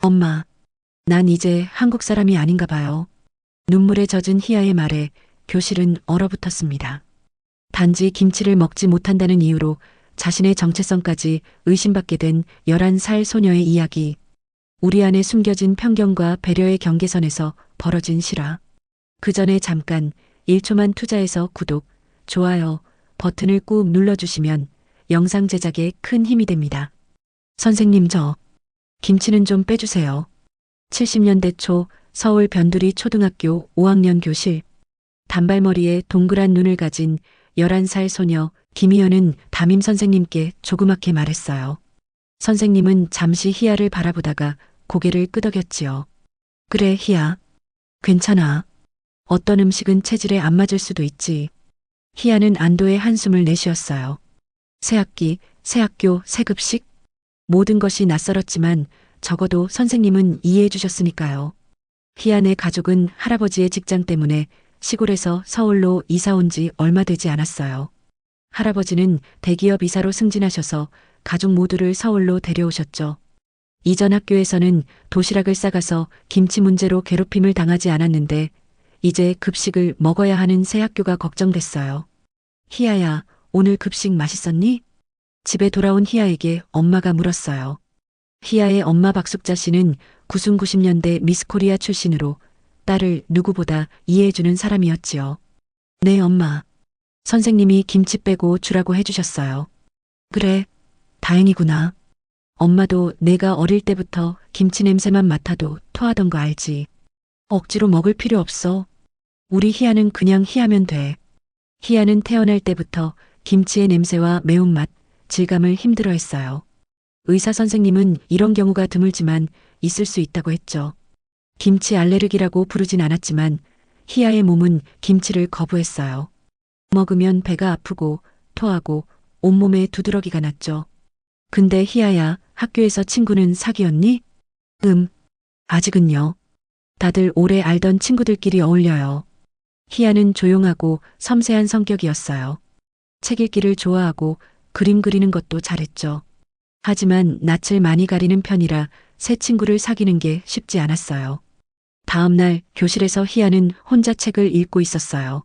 엄마, 난 이제 한국 사람이 아닌가 봐요. 눈물에 젖은 희아의 말에 교실은 얼어붙었습니다. 단지 김치를 먹지 못한다는 이유로 자신의 정체성까지 의심받게 된 11살 소녀의 이야기. 우리 안에 숨겨진 편견과 배려의 경계선에서 벌어진 실화. 그 전에 잠깐 1초만 투자해서 구독, 좋아요 버튼을 꾹 눌러주시면 영상 제작에 큰 힘이 됩니다. 선생님, 저 김치는 좀 빼주세요. 70년대 초 서울 변두리 초등학교 5학년 교실. 단발머리에 동그란 눈을 가진 11살 소녀 김희연은 담임 선생님께 조그맣게 말했어요. 선생님은 잠시 희아를 바라보다가 고개를 끄덕였지요. 그래, 희아. 괜찮아. 어떤 음식은 체질에 안 맞을 수도 있지. 희아는 안도의 한숨을 내쉬었어요. 새 학기, 새 학교, 새 급식. 모든 것이 낯설었지만 적어도 선생님은 이해해 주셨으니까요. 희아네 가족은 할아버지의 직장 때문에 시골에서 서울로 이사 온 지 얼마 되지 않았어요. 할아버지는 대기업 이사로 승진하셔서 가족 모두를 서울로 데려오셨죠. 이전 학교에서는 도시락을 싸가서 김치 문제로 괴롭힘을 당하지 않았는데 이제 급식을 먹어야 하는 새 학교가 걱정됐어요. 희아야, 오늘 급식 맛있었니? 집에 돌아온 희아에게 엄마가 물었어요. 희아의 엄마 박숙자 씨는 90년대 미스코리아 출신으로 딸을 누구보다 이해해주는 사람이었지요. 네, 엄마. 선생님이 김치 빼고 주라고 해주셨어요. 그래, 다행이구나. 엄마도 내가 어릴 때부터 김치 냄새만 맡아도 토하던 거 알지. 억지로 먹을 필요 없어. 우리 희아는 그냥 희하면 돼. 희아는 태어날 때부터 김치의 냄새와 매운맛, 질감을 힘들어했어요. 의사 선생님은 이런 경우가 드물지만 있을 수 있다고 했죠. 김치 알레르기라고 부르진 않았지만 희아의 몸은 김치를 거부했어요. 먹으면 배가 아프고 토하고 온몸에 두드러기가 났죠. 근데 희아야, 학교에서 친구는 사귀었니? 아직은요. 다들 오래 알던 친구들끼리 어울려요. 희아는 조용하고 섬세한 성격이었어요. 책 읽기를 좋아하고 그림 그리는 것도 잘했죠. 하지만 낯을 많이 가리는 편이라 새 친구를 사귀는 게 쉽지 않았어요. 다음 날 교실에서 희아는 혼자 책을 읽고 있었어요.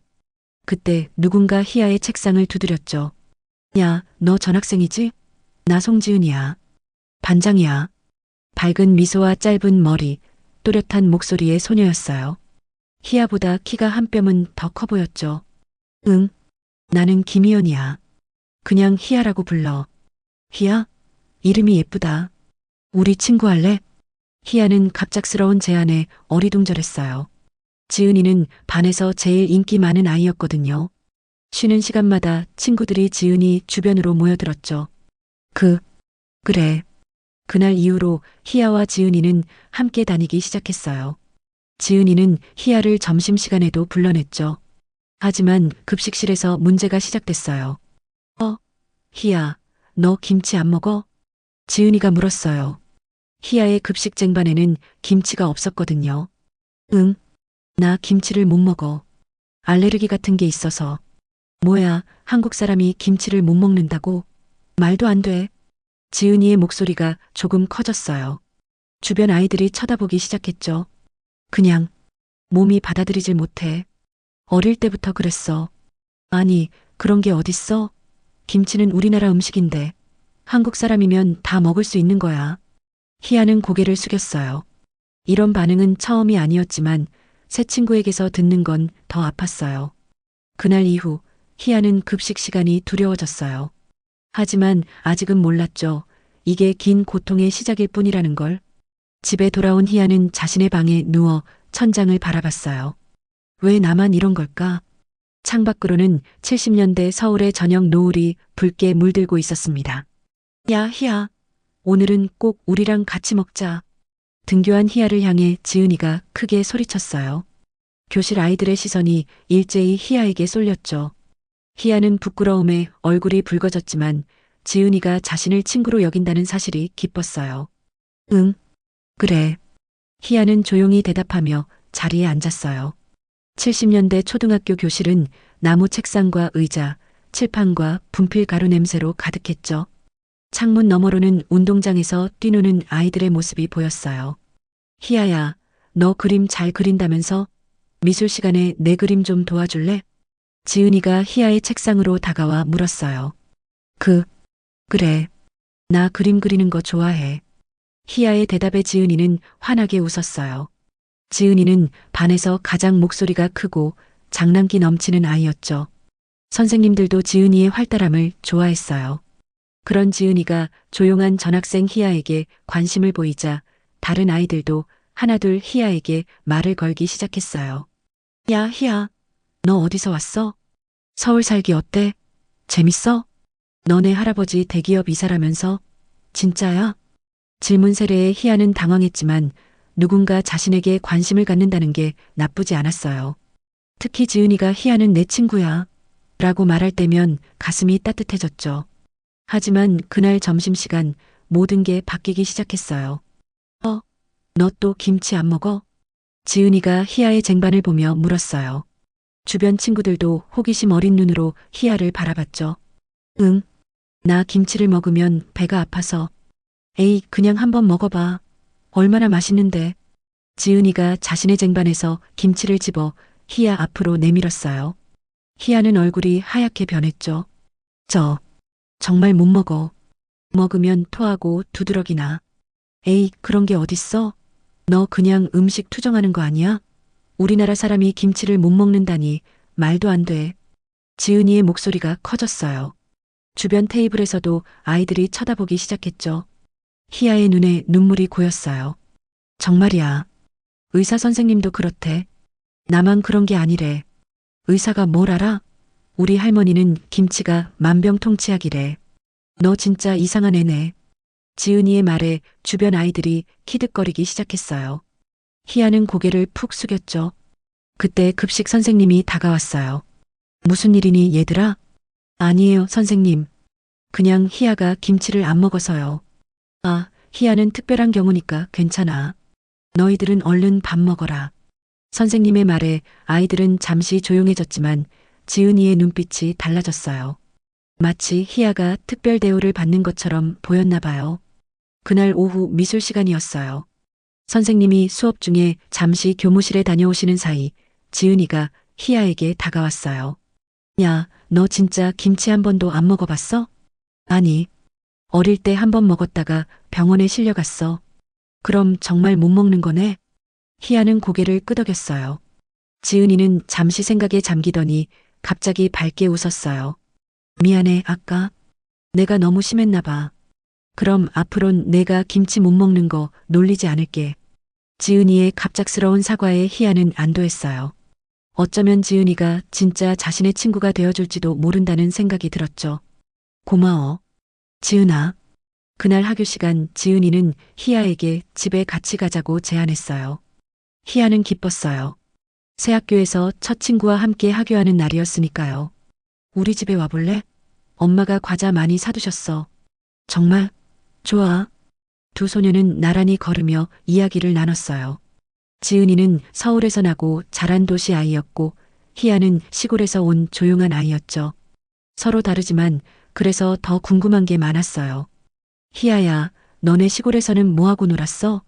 그때 누군가 희아의 책상을 두드렸죠. 야, 너 전학생이지? 나 송지은이야. 반장이야. 밝은 미소와 짧은 머리, 또렷한 목소리의 소녀였어요. 희아보다 키가 한 뼘은 더 커 보였죠. 응, 나는 김희연이야. 그냥 희아라고 불러. 희아? 이름이 예쁘다. 우리 친구 할래? 희아는 갑작스러운 제안에 어리둥절했어요. 지은이는 반에서 제일 인기 많은 아이였거든요. 쉬는 시간마다 친구들이 지은이 주변으로 모여들었죠. 그래. 그날 이후로 희아와 지은이는 함께 다니기 시작했어요. 지은이는 희아를 점심시간에도 불러냈죠. 하지만 급식실에서 문제가 시작됐어요. 희아, 너 김치 안 먹어? 지은이가 물었어요. 희아의 급식 쟁반에는 김치가 없었거든요. 응, 나 김치를 못 먹어. 알레르기 같은 게 있어서. 뭐야, 한국 사람이 김치를 못 먹는다고? 말도 안 돼. 지은이의 목소리가 조금 커졌어요. 주변 아이들이 쳐다보기 시작했죠. 그냥 몸이 받아들이질 못해. 어릴 때부터 그랬어. 아니, 그런 게 어딨어? 김치는 우리나라 음식인데 한국 사람이면 다 먹을 수 있는 거야. 희아는 고개를 숙였어요. 이런 반응은 처음이 아니었지만 새 친구에게서 듣는 건 더 아팠어요. 그날 이후 희아는 급식 시간이 두려워졌어요. 하지만 아직은 몰랐죠. 이게 긴 고통의 시작일 뿐이라는 걸. 집에 돌아온 희아는 자신의 방에 누워 천장을 바라봤어요. 왜 나만 이런 걸까? 창밖으로는 70년대 서울의 저녁 노을이 붉게 물들고 있었습니다. 야, 희아. 오늘은 꼭 우리랑 같이 먹자. 등교한 희아를 향해 지은이가 크게 소리쳤어요. 교실 아이들의 시선이 일제히 희아에게 쏠렸죠. 희아는 부끄러움에 얼굴이 붉어졌지만 지은이가 자신을 친구로 여긴다는 사실이 기뻤어요. 응, 그래. 희아는 조용히 대답하며 자리에 앉았어요. 70년대 초등학교 교실은 나무 책상과 의자, 칠판과 분필 가루 냄새로 가득했죠. 창문 너머로는 운동장에서 뛰노는 아이들의 모습이 보였어요. 희야야, 너 그림 잘 그린다면서? 미술 시간에 내 그림 좀 도와줄래? 지은이가 희야의 책상으로 다가와 물었어요. 그래. 나 그림 그리는 거 좋아해. 희야의 대답에 지은이는 환하게 웃었어요. 지은이는 반에서 가장 목소리가 크고 장난기 넘치는 아이였죠. 선생님들도 지은이의 활달함을 좋아했어요. 그런 지은이가 조용한 전학생 희야에게 관심을 보이자 다른 아이들도 하나둘 희야에게 말을 걸기 시작했어요. 야, 희야, 너 어디서 왔어? 서울 살기 어때? 재밌어? 너네 할아버지 대기업 이사라면서? 진짜야? 질문 세례에 희야는 당황했지만 누군가 자신에게 관심을 갖는다는 게 나쁘지 않았어요. 특히 지은이가 희야는 내 친구야 라고 말할 때면 가슴이 따뜻해졌죠. 하지만 그날 점심시간 모든 게 바뀌기 시작했어요. 너 또 김치 안 먹어? 지은이가 희야의 쟁반을 보며 물었어요. 주변 친구들도 호기심 어린 눈으로 희야를 바라봤죠. 응, 나 김치를 먹으면 배가 아파서. 에이, 그냥 한번 먹어봐. 얼마나 맛있는데. 지은이가 자신의 쟁반에서 김치를 집어 희야 앞으로 내밀었어요. 희야는 얼굴이 하얗게 변했죠. 정말 못 먹어. 먹으면 토하고 두드러기나. 에이, 그런 게 어딨어? 너 그냥 음식 투정하는 거 아니야? 우리나라 사람이 김치를 못 먹는다니 말도 안 돼. 지은이의 목소리가 커졌어요. 주변 테이블에서도 아이들이 쳐다보기 시작했죠. 희야의 눈에 눈물이 고였어요. 정말이야. 의사 선생님도 그렇대. 나만 그런 게 아니래. 의사가 뭘 알아? 우리 할머니는 김치가 만병통치약이래. 너 진짜 이상한 애네. 지은이의 말에 주변 아이들이 키득거리기 시작했어요. 희야는 고개를 푹 숙였죠. 그때 급식 선생님이 다가왔어요. 무슨 일이니 얘들아? 아니에요, 선생님. 그냥 희야가 김치를 안 먹어서요. 아, 희야는 특별한 경우니까 괜찮아. 너희들은 얼른 밥 먹어라. 선생님의 말에 아이들은 잠시 조용해졌지만 지은이의 눈빛이 달라졌어요. 마치 희야가 특별 대우를 받는 것처럼 보였나 봐요. 그날 오후 미술 시간이었어요. 선생님이 수업 중에 잠시 교무실에 다녀오시는 사이 지은이가 희야에게 다가왔어요. 야, 너 진짜 김치 한 번도 안 먹어봤어? 아니, 어릴 때 한 번 먹었다가 병원에 실려갔어. 그럼 정말 못 먹는 거네? 희야는 고개를 끄덕였어요. 지은이는 잠시 생각에 잠기더니 갑자기 밝게 웃었어요. 미안해, 아까. 내가 너무 심했나 봐. 그럼 앞으론 내가 김치 못 먹는 거 놀리지 않을게. 지은이의 갑작스러운 사과에 희야는 안도했어요. 어쩌면 지은이가 진짜 자신의 친구가 되어줄지도 모른다는 생각이 들었죠. 고마워. 지은아. 그날 학교 시간 지은이는 희야에게 집에 같이 가자고 제안했어요. 희야는 기뻤어요. 새 학교에서 첫 친구와 함께 하교하는 날이었으니까요. 우리 집에 와볼래? 엄마가 과자 많이 사두셨어. 정말? 좋아. 두 소녀는 나란히 걸으며 이야기를 나눴어요. 지은이는 서울에서 나고 자란 도시 아이였고 희야는 시골에서 온 조용한 아이였죠. 서로 다르지만 그래서 더 궁금한 게 많았어요. 희야야, 너네 시골에서는 뭐하고 놀았어?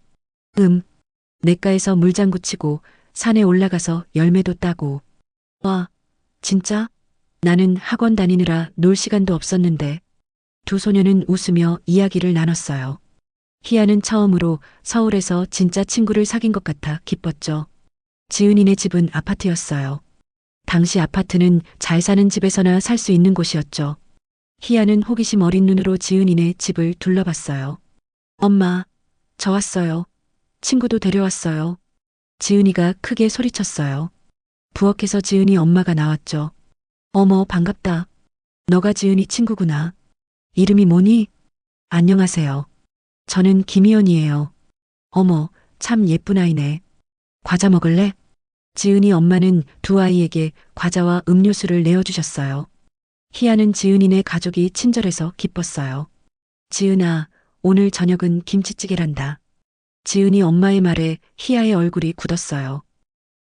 냇가에서 물장구 치고 산에 올라가서 열매도 따고. 와, 진짜? 나는 학원 다니느라 놀 시간도 없었는데. 두 소녀는 웃으며 이야기를 나눴어요. 희야는 처음으로 서울에서 진짜 친구를 사귄 것 같아 기뻤죠. 지은이네 집은 아파트였어요. 당시 아파트는 잘 사는 집에서나 살 수 있는 곳이었죠. 희야는 호기심 어린 눈으로 지은이네 집을 둘러봤어요. 엄마, 저 왔어요. 친구도 데려왔어요. 지은이가 크게 소리쳤어요. 부엌에서 지은이 엄마가 나왔죠. 어머, 반갑다. 너가 지은이 친구구나. 이름이 뭐니? 안녕하세요. 저는 김희연이에요. 어머, 참 예쁜 아이네. 과자 먹을래? 지은이 엄마는 두 아이에게 과자와 음료수를 내어주셨어요. 희야는 지은이네 가족이 친절해서 기뻤어요. 지은아, 오늘 저녁은 김치찌개란다. 지은이 엄마의 말에 희야의 얼굴이 굳었어요.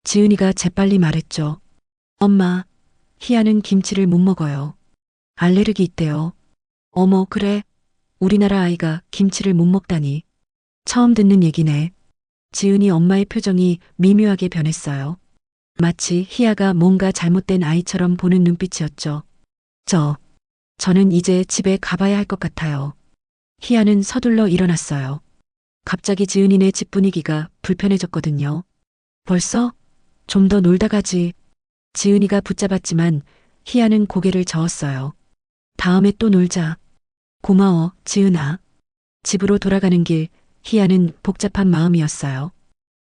지은이가 재빨리 말했죠. 엄마, 희야는 김치를 못 먹어요. 알레르기 있대요. 어머, 그래? 우리나라 아이가 김치를 못 먹다니. 처음 듣는 얘기네. 지은이 엄마의 표정이 미묘하게 변했어요. 마치 희아가 뭔가 잘못된 아이처럼 보는 눈빛이었죠. 저는 이제 집에 가봐야 할 것 같아요. 희아는 서둘러 일어났어요. 갑자기 지은이네 집 분위기가 불편해졌거든요. 벌써? 좀 더 놀다 가지. 지은이가 붙잡았지만 희아는 고개를 저었어요. 다음에 또 놀자. 고마워, 지은아. 집으로 돌아가는 길, 희아는 복잡한 마음이었어요.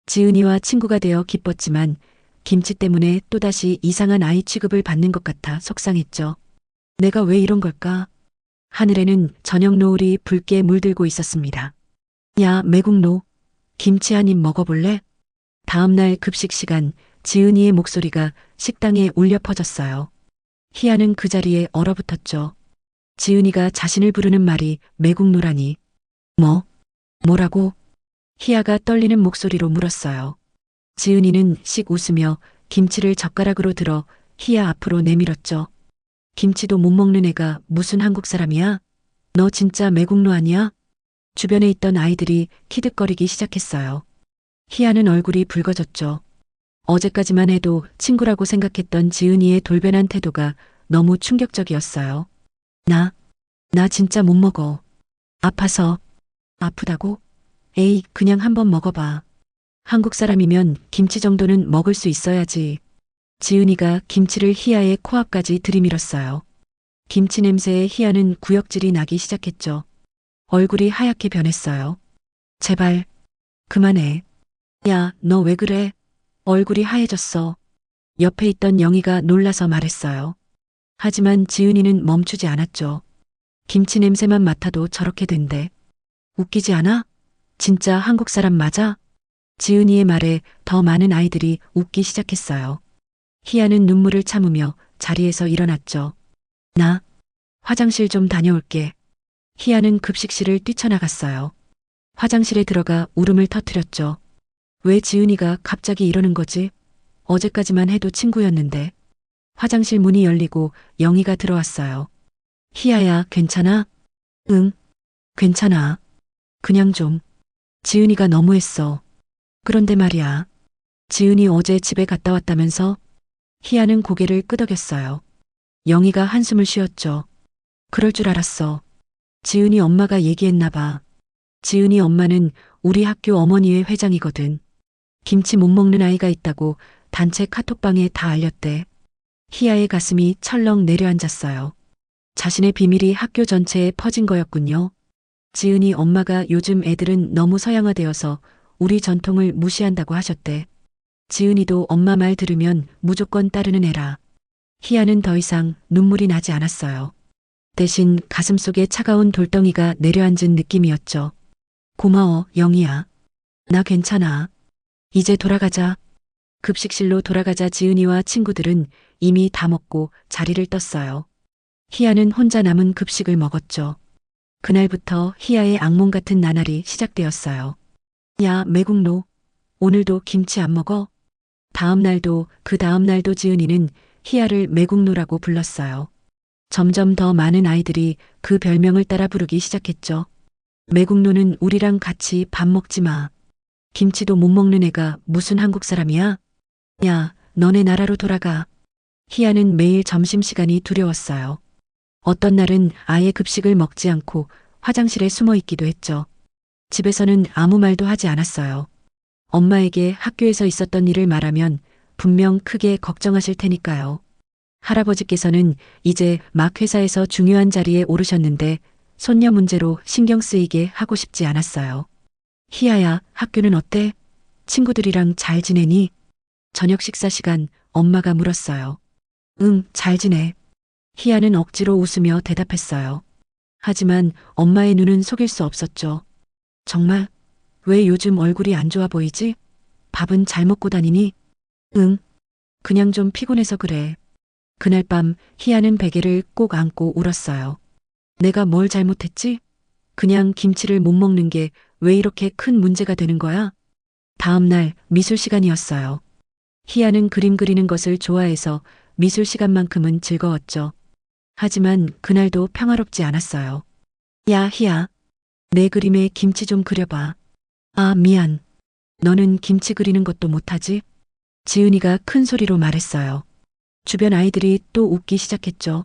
지은이와 친구가 되어 기뻤지만 김치 때문에 또다시 이상한 아이 취급을 받는 것 같아 속상했죠. 내가 왜 이런 걸까? 하늘에는 저녁 노을이 붉게 물들고 있었습니다. 야, 매국노. 김치 한 입 먹어볼래? 다음날 급식 시간, 지은이의 목소리가 식당에 울려 퍼졌어요. 희아는 그 자리에 얼어붙었죠. 지은이가 자신을 부르는 말이 매국노라니. 뭐라고? 희아가 떨리는 목소리로 물었어요. 지은이는 씩 웃으며 김치를 젓가락으로 들어 희아 앞으로 내밀었죠. 김치도 못 먹는 애가 무슨 한국 사람이야? 너 진짜 매국노 아니야? 주변에 있던 아이들이 키득거리기 시작했어요. 희아는 얼굴이 붉어졌죠. 어제까지만 해도 친구라고 생각했던 지은이의 돌변한 태도가 너무 충격적이었어요. 나 진짜 못 먹어. 아파서. 아프다고? 에이, 그냥 한번 먹어봐. 한국 사람이면 김치 정도는 먹을 수 있어야지. 지은이가 김치를 희아의 코앞까지 들이밀었어요. 김치 냄새에 희아는 구역질이 나기 시작했죠. 얼굴이 하얗게 변했어요. 제발, 그만해. 야, 너 왜 그래? 얼굴이 하얘졌어. 옆에 있던 영희가 놀라서 말했어요. 하지만 지은이는 멈추지 않았죠. 김치 냄새만 맡아도 저렇게 된대. 웃기지 않아? 진짜 한국 사람 맞아? 지은이의 말에 더 많은 아이들이 웃기 시작했어요. 희아는 눈물을 참으며 자리에서 일어났죠. 나 화장실 좀 다녀올게. 희아는 급식실을 뛰쳐나갔어요. 화장실에 들어가 울음을 터뜨렸죠. 왜 지은이가 갑자기 이러는 거지? 어제까지만 해도 친구였는데. 화장실 문이 열리고 영희가 들어왔어요. 희아야, 괜찮아? 응, 괜찮아. 그냥 좀. 지은이가 너무했어. 그런데 말이야. 지은이 어제 집에 갔다 왔다면서? 희아는 고개를 끄덕였어요. 영희가 한숨을 쉬었죠. 그럴 줄 알았어. 지은이 엄마가 얘기했나 봐. 지은이 엄마는 우리 학교 어머니회 회장이거든. 김치 못 먹는 아이가 있다고 단체 카톡방에 다 알렸대. 희아의 가슴이 철렁 내려앉았어요. 자신의 비밀이 학교 전체에 퍼진 거였군요. 지은이 엄마가 요즘 애들은 너무 서양화되어서 우리 전통을 무시한다고 하셨대. 지은이도 엄마 말 들으면 무조건 따르는 애라. 희아는 더 이상 눈물이 나지 않았어요. 대신 가슴속에 차가운 돌덩이가 내려앉은 느낌이었죠. 고마워, 영희야. 나 괜찮아. 이제 돌아가자. 급식실로 돌아가자 지은이와 친구들은 이미 다 먹고 자리를 떴어요. 희아는 혼자 남은 급식을 먹었죠. 그날부터 희아의 악몽 같은 나날이 시작되었어요. 야, 매국노. 오늘도 김치 안 먹어? 다음 날도 그 다음 날도 지은이는 희아를 매국노라고 불렀어요. 점점 더 많은 아이들이 그 별명을 따라 부르기 시작했죠. 매국노는 우리랑 같이 밥 먹지 마. 김치도 못 먹는 애가 무슨 한국 사람이야? 야, 너네 나라로 돌아가. 희아는 매일 점심시간이 두려웠어요. 어떤 날은 아예 급식을 먹지 않고 화장실에 숨어 있기도 했죠. 집에서는 아무 말도 하지 않았어요. 엄마에게 학교에서 있었던 일을 말하면 분명 크게 걱정하실 테니까요. 할아버지께서는 이제 막 회사에서 중요한 자리에 오르셨는데 손녀 문제로 신경 쓰이게 하고 싶지 않았어요. 희아야, 학교는 어때? 친구들이랑 잘 지내니? 저녁 식사 시간 엄마가 물었어요. 응, 잘 지내. 희아는 억지로 웃으며 대답했어요. 하지만 엄마의 눈은 속일 수 없었죠. 정말? 왜 요즘 얼굴이 안 좋아 보이지? 밥은 잘 먹고 다니니? 응. 그냥 좀 피곤해서 그래. 그날 밤 희아는 베개를 꼭 안고 울었어요. 내가 뭘 잘못했지? 그냥 김치를 못 먹는 게 왜 이렇게 큰 문제가 되는 거야? 다음 날 미술 시간이었어요. 희아는 그림 그리는 것을 좋아해서 미술 시간만큼은 즐거웠죠. 하지만 그날도 평화롭지 않았어요. 야, 희아. 내 그림에 김치 좀 그려봐. 아, 미안. 너는 김치 그리는 것도 못하지? 지은이가 큰 소리로 말했어요. 주변 아이들이 또 웃기 시작했죠.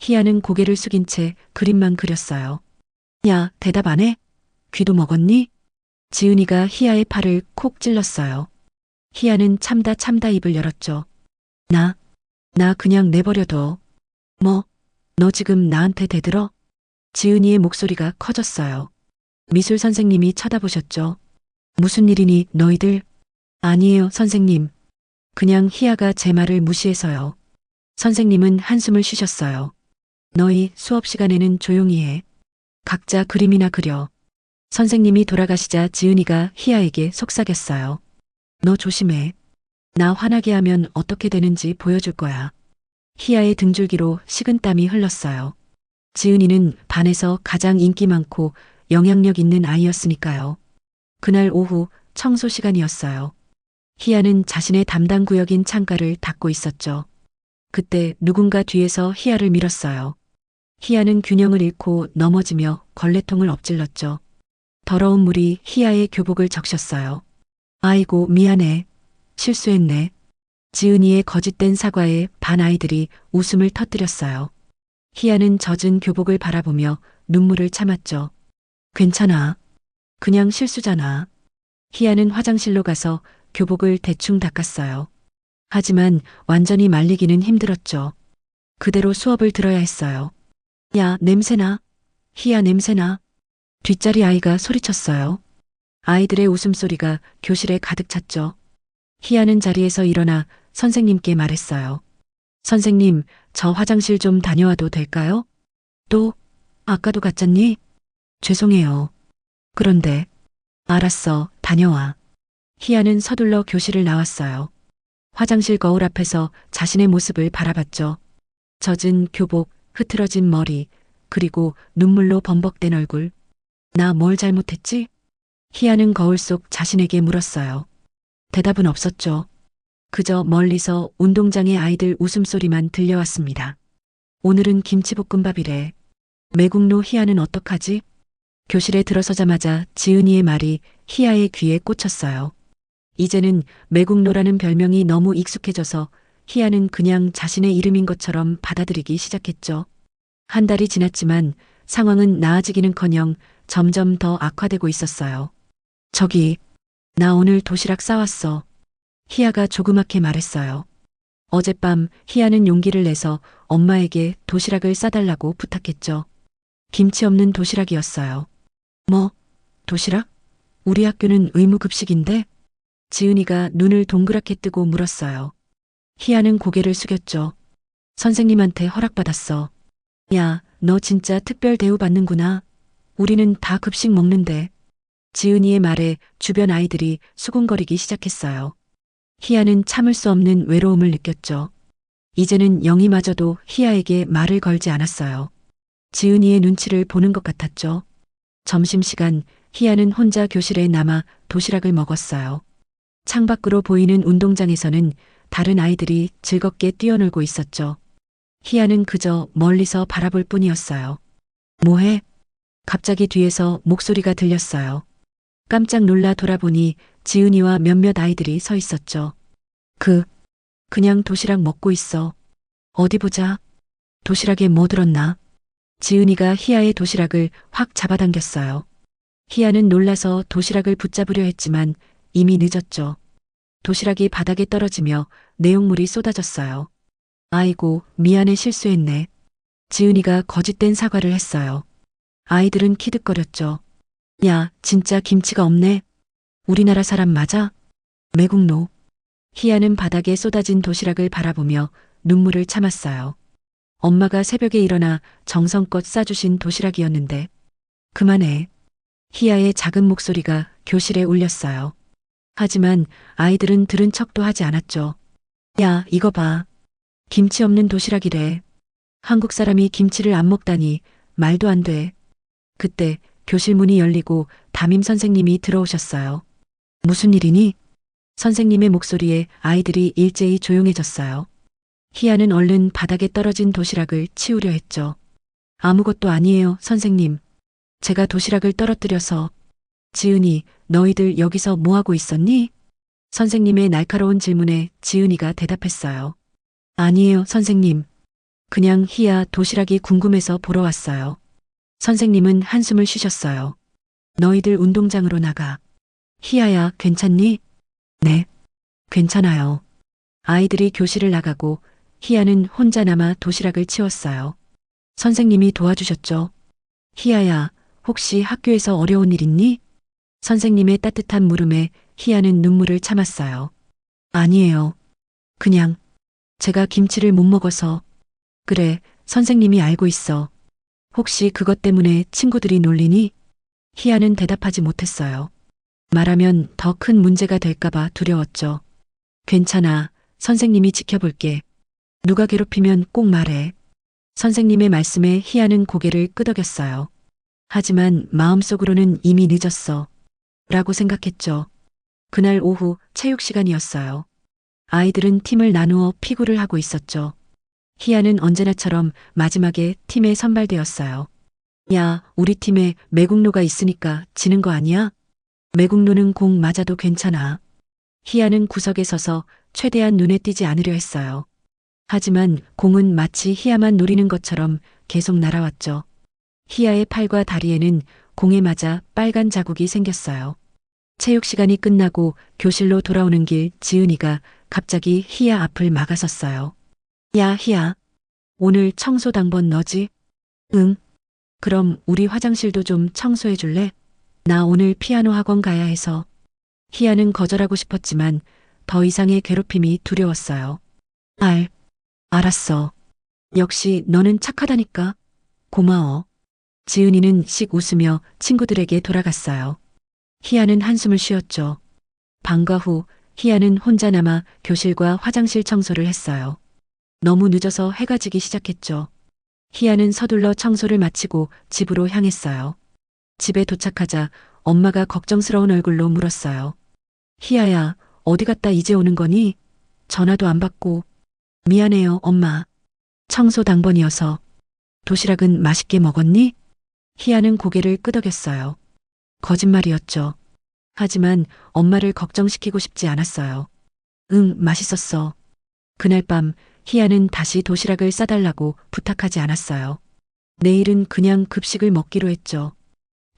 희아는 고개를 숙인 채 그림만 그렸어요. 야, 대답 안 해? 귀도 먹었니? 지은이가 희아의 팔을 콕 찔렀어요. 희아는 참다 입을 열었죠. 나 그냥 내버려둬. 뭐, 너 지금 나한테 대들어? 지은이의 목소리가 커졌어요. 미술 선생님이 쳐다보셨죠. 무슨 일이니 너희들? 아니에요, 선생님. 그냥 희아가 제 말을 무시해서요. 선생님은 한숨을 쉬셨어요. 너희 수업 시간에는 조용히 해. 각자 그림이나 그려. 선생님이 돌아가시자 지은이가 희아에게 속삭였어요. 너 조심해. 나 화나게 하면 어떻게 되는지 보여줄 거야. 희아의 등줄기로 식은땀이 흘렀어요. 지은이는 반에서 가장 인기 많고 영향력 있는 아이였으니까요. 그날 오후 청소 시간이었어요. 희아는 자신의 담당 구역인 창가를 닦고 있었죠. 그때 누군가 뒤에서 희아를 밀었어요. 희아는 균형을 잃고 넘어지며 걸레통을 엎질렀죠. 더러운 물이 희아의 교복을 적셨어요. 아이고, 미안해. 실수했네. 지은이의 거짓된 사과에 반 아이들이 웃음을 터뜨렸어요. 희아는 젖은 교복을 바라보며 눈물을 참았죠. 괜찮아. 그냥 실수잖아. 희아는 화장실로 가서 교복을 대충 닦았어요. 하지만 완전히 말리기는 힘들었죠. 그대로 수업을 들어야 했어요. 야, 냄새나. 희아, 냄새나. 뒷자리 아이가 소리쳤어요. 아이들의 웃음소리가 교실에 가득 찼죠. 희아는 자리에서 일어나 선생님께 말했어요. 선생님, 저 화장실 좀 다녀와도 될까요? 또, 아까도 갔잖니? 죄송해요. 그런데, 알았어, 다녀와. 희아는 서둘러 교실을 나왔어요. 화장실 거울 앞에서 자신의 모습을 바라봤죠. 젖은 교복, 흐트러진 머리, 그리고 눈물로 범벅된 얼굴. 나 뭘 잘못했지? 희아는 거울 속 자신에게 물었어요. 대답은 없었죠. 그저 멀리서 운동장의 아이들 웃음소리만 들려왔습니다. 오늘은 김치볶음밥이래. 매국노. 희아는 어떡하지? 교실에 들어서자마자 지은이의 말이 희아의 귀에 꽂혔어요. 이제는 매국노라는 별명이 너무 익숙해져서 희아는 그냥 자신의 이름인 것처럼 받아들이기 시작했죠. 한 달이 지났지만 상황은 나아지기는커녕 점점 더 악화되고 있었어요. 저기, 나 오늘 도시락 싸왔어. 희아가 조그맣게 말했어요. 어젯밤 희아는 용기를 내서 엄마에게 도시락을 싸달라고 부탁했죠. 김치 없는 도시락이었어요. 뭐, 도시락? 우리 학교는 의무급식인데? 지은이가 눈을 동그랗게 뜨고 물었어요. 희아는 고개를 숙였죠. 선생님한테 허락받았어. 야, 너 진짜 특별 대우 받는구나. 우리는 다 급식 먹는데. 지은이의 말에 주변 아이들이 수군거리기 시작했어요. 희아는 참을 수 없는 외로움을 느꼈죠. 이제는 영희마저도 희아에게 말을 걸지 않았어요. 지은이의 눈치를 보는 것 같았죠. 점심시간 희아는 혼자 교실에 남아 도시락을 먹었어요. 창밖으로 보이는 운동장에서는 다른 아이들이 즐겁게 뛰어놀고 있었죠. 희아는 그저 멀리서 바라볼 뿐이었어요. 뭐해? 갑자기 뒤에서 목소리가 들렸어요. 깜짝 놀라 돌아보니 지은이와 몇몇 아이들이 서 있었죠. 그냥 도시락 먹고 있어. 어디 보자. 도시락에 뭐 들었나? 지은이가 희아의 도시락을 확 잡아당겼어요. 희아는 놀라서 도시락을 붙잡으려 했지만 이미 늦었죠. 도시락이 바닥에 떨어지며 내용물이 쏟아졌어요. 아이고, 미안해, 실수했네. 지은이가 거짓된 사과를 했어요. 아이들은 키득거렸죠. 야, 진짜 김치가 없네. 우리나라 사람 맞아? 매국노. 희아는 바닥에 쏟아진 도시락을 바라보며 눈물을 참았어요. 엄마가 새벽에 일어나 정성껏 싸주신 도시락이었는데. 그만해. 희아의 작은 목소리가 교실에 울렸어요. 하지만 아이들은 들은 척도 하지 않았죠. 야, 이거 봐. 김치 없는 도시락이래. 한국 사람이 김치를 안 먹다니 말도 안 돼. 그때 교실 문이 열리고 담임 선생님이 들어오셨어요. 무슨 일이니? 선생님의 목소리에 아이들이 일제히 조용해졌어요. 희아는 얼른 바닥에 떨어진 도시락을 치우려 했죠. 아무것도 아니에요, 선생님. 제가 도시락을 떨어뜨려서. 지은이, 너희들 여기서 뭐 하고 있었니? 선생님의 날카로운 질문에 지은이가 대답했어요. 아니에요, 선생님. 그냥 희야 도시락이 궁금해서 보러 왔어요. 선생님은 한숨을 쉬셨어요. 너희들 운동장으로 나가. 희야야, 괜찮니? 네, 괜찮아요. 아이들이 교실을 나가고 희야는 혼자 남아 도시락을 치웠어요. 선생님이 도와주셨죠. 희야야, 혹시 학교에서 어려운 일 있니? 선생님의 따뜻한 물음에 희야는 눈물을 참았어요. 아니에요. 그냥 제가 김치를 못 먹어서. 그래, 선생님이 알고 있어. 혹시 그것 때문에 친구들이 놀리니? 희야는 대답하지 못했어요. 말하면 더 큰 문제가 될까봐 두려웠죠. 괜찮아. 선생님이 지켜볼게. 누가 괴롭히면 꼭 말해. 선생님의 말씀에 희야는 고개를 끄덕였어요. 하지만 마음속으로는 이미 늦었어. 라고 생각했죠. 그날 오후 체육 시간이었어요. 아이들은 팀을 나누어 피구를 하고 있었죠. 희야는 언제나처럼 마지막에 팀에 선발되었어요. 야, 우리 팀에 매국노가 있으니까 지는 거 아니야? 매국노는 공 맞아도 괜찮아. 희야는 구석에 서서 최대한 눈에 띄지 않으려 했어요. 하지만 공은 마치 희야만 노리는 것처럼 계속 날아왔죠. 희야의 팔과 다리에는 공에 맞아 빨간 자국이 생겼어요. 체육 시간이 끝나고 교실로 돌아오는 길 지은이가 갑자기 희야 앞을 막아섰어요. 야, 희야. 오늘 청소 당번 너지? 응. 그럼 우리 화장실도 좀 청소해 줄래? 나 오늘 피아노 학원 가야 해서. 희야는 거절하고 싶었지만 더 이상의 괴롭힘이 두려웠어요. 알았어. 역시 너는 착하다니까. 고마워. 지은이는 씩 웃으며 친구들에게 돌아갔어요. 희야는 한숨을 쉬었죠. 방과 후 희야는 혼자 남아 교실과 화장실 청소를 했어요. 너무 늦어서 해가 지기 시작했죠. 희야는 서둘러 청소를 마치고 집으로 향했어요. 집에 도착하자 엄마가 걱정스러운 얼굴로 물었어요. 희야야, 어디 갔다 이제 오는 거니? 전화도 안 받고. 미안해요, 엄마. 청소 당번이어서. 도시락은 맛있게 먹었니? 희야는 고개를 끄덕였어요. 거짓말이었죠. 하지만 엄마를 걱정시키고 싶지 않았어요. 응, 맛있었어. 그날 밤 희야는 다시 도시락을 싸달라고 부탁하지 않았어요. 내일은 그냥 급식을 먹기로 했죠.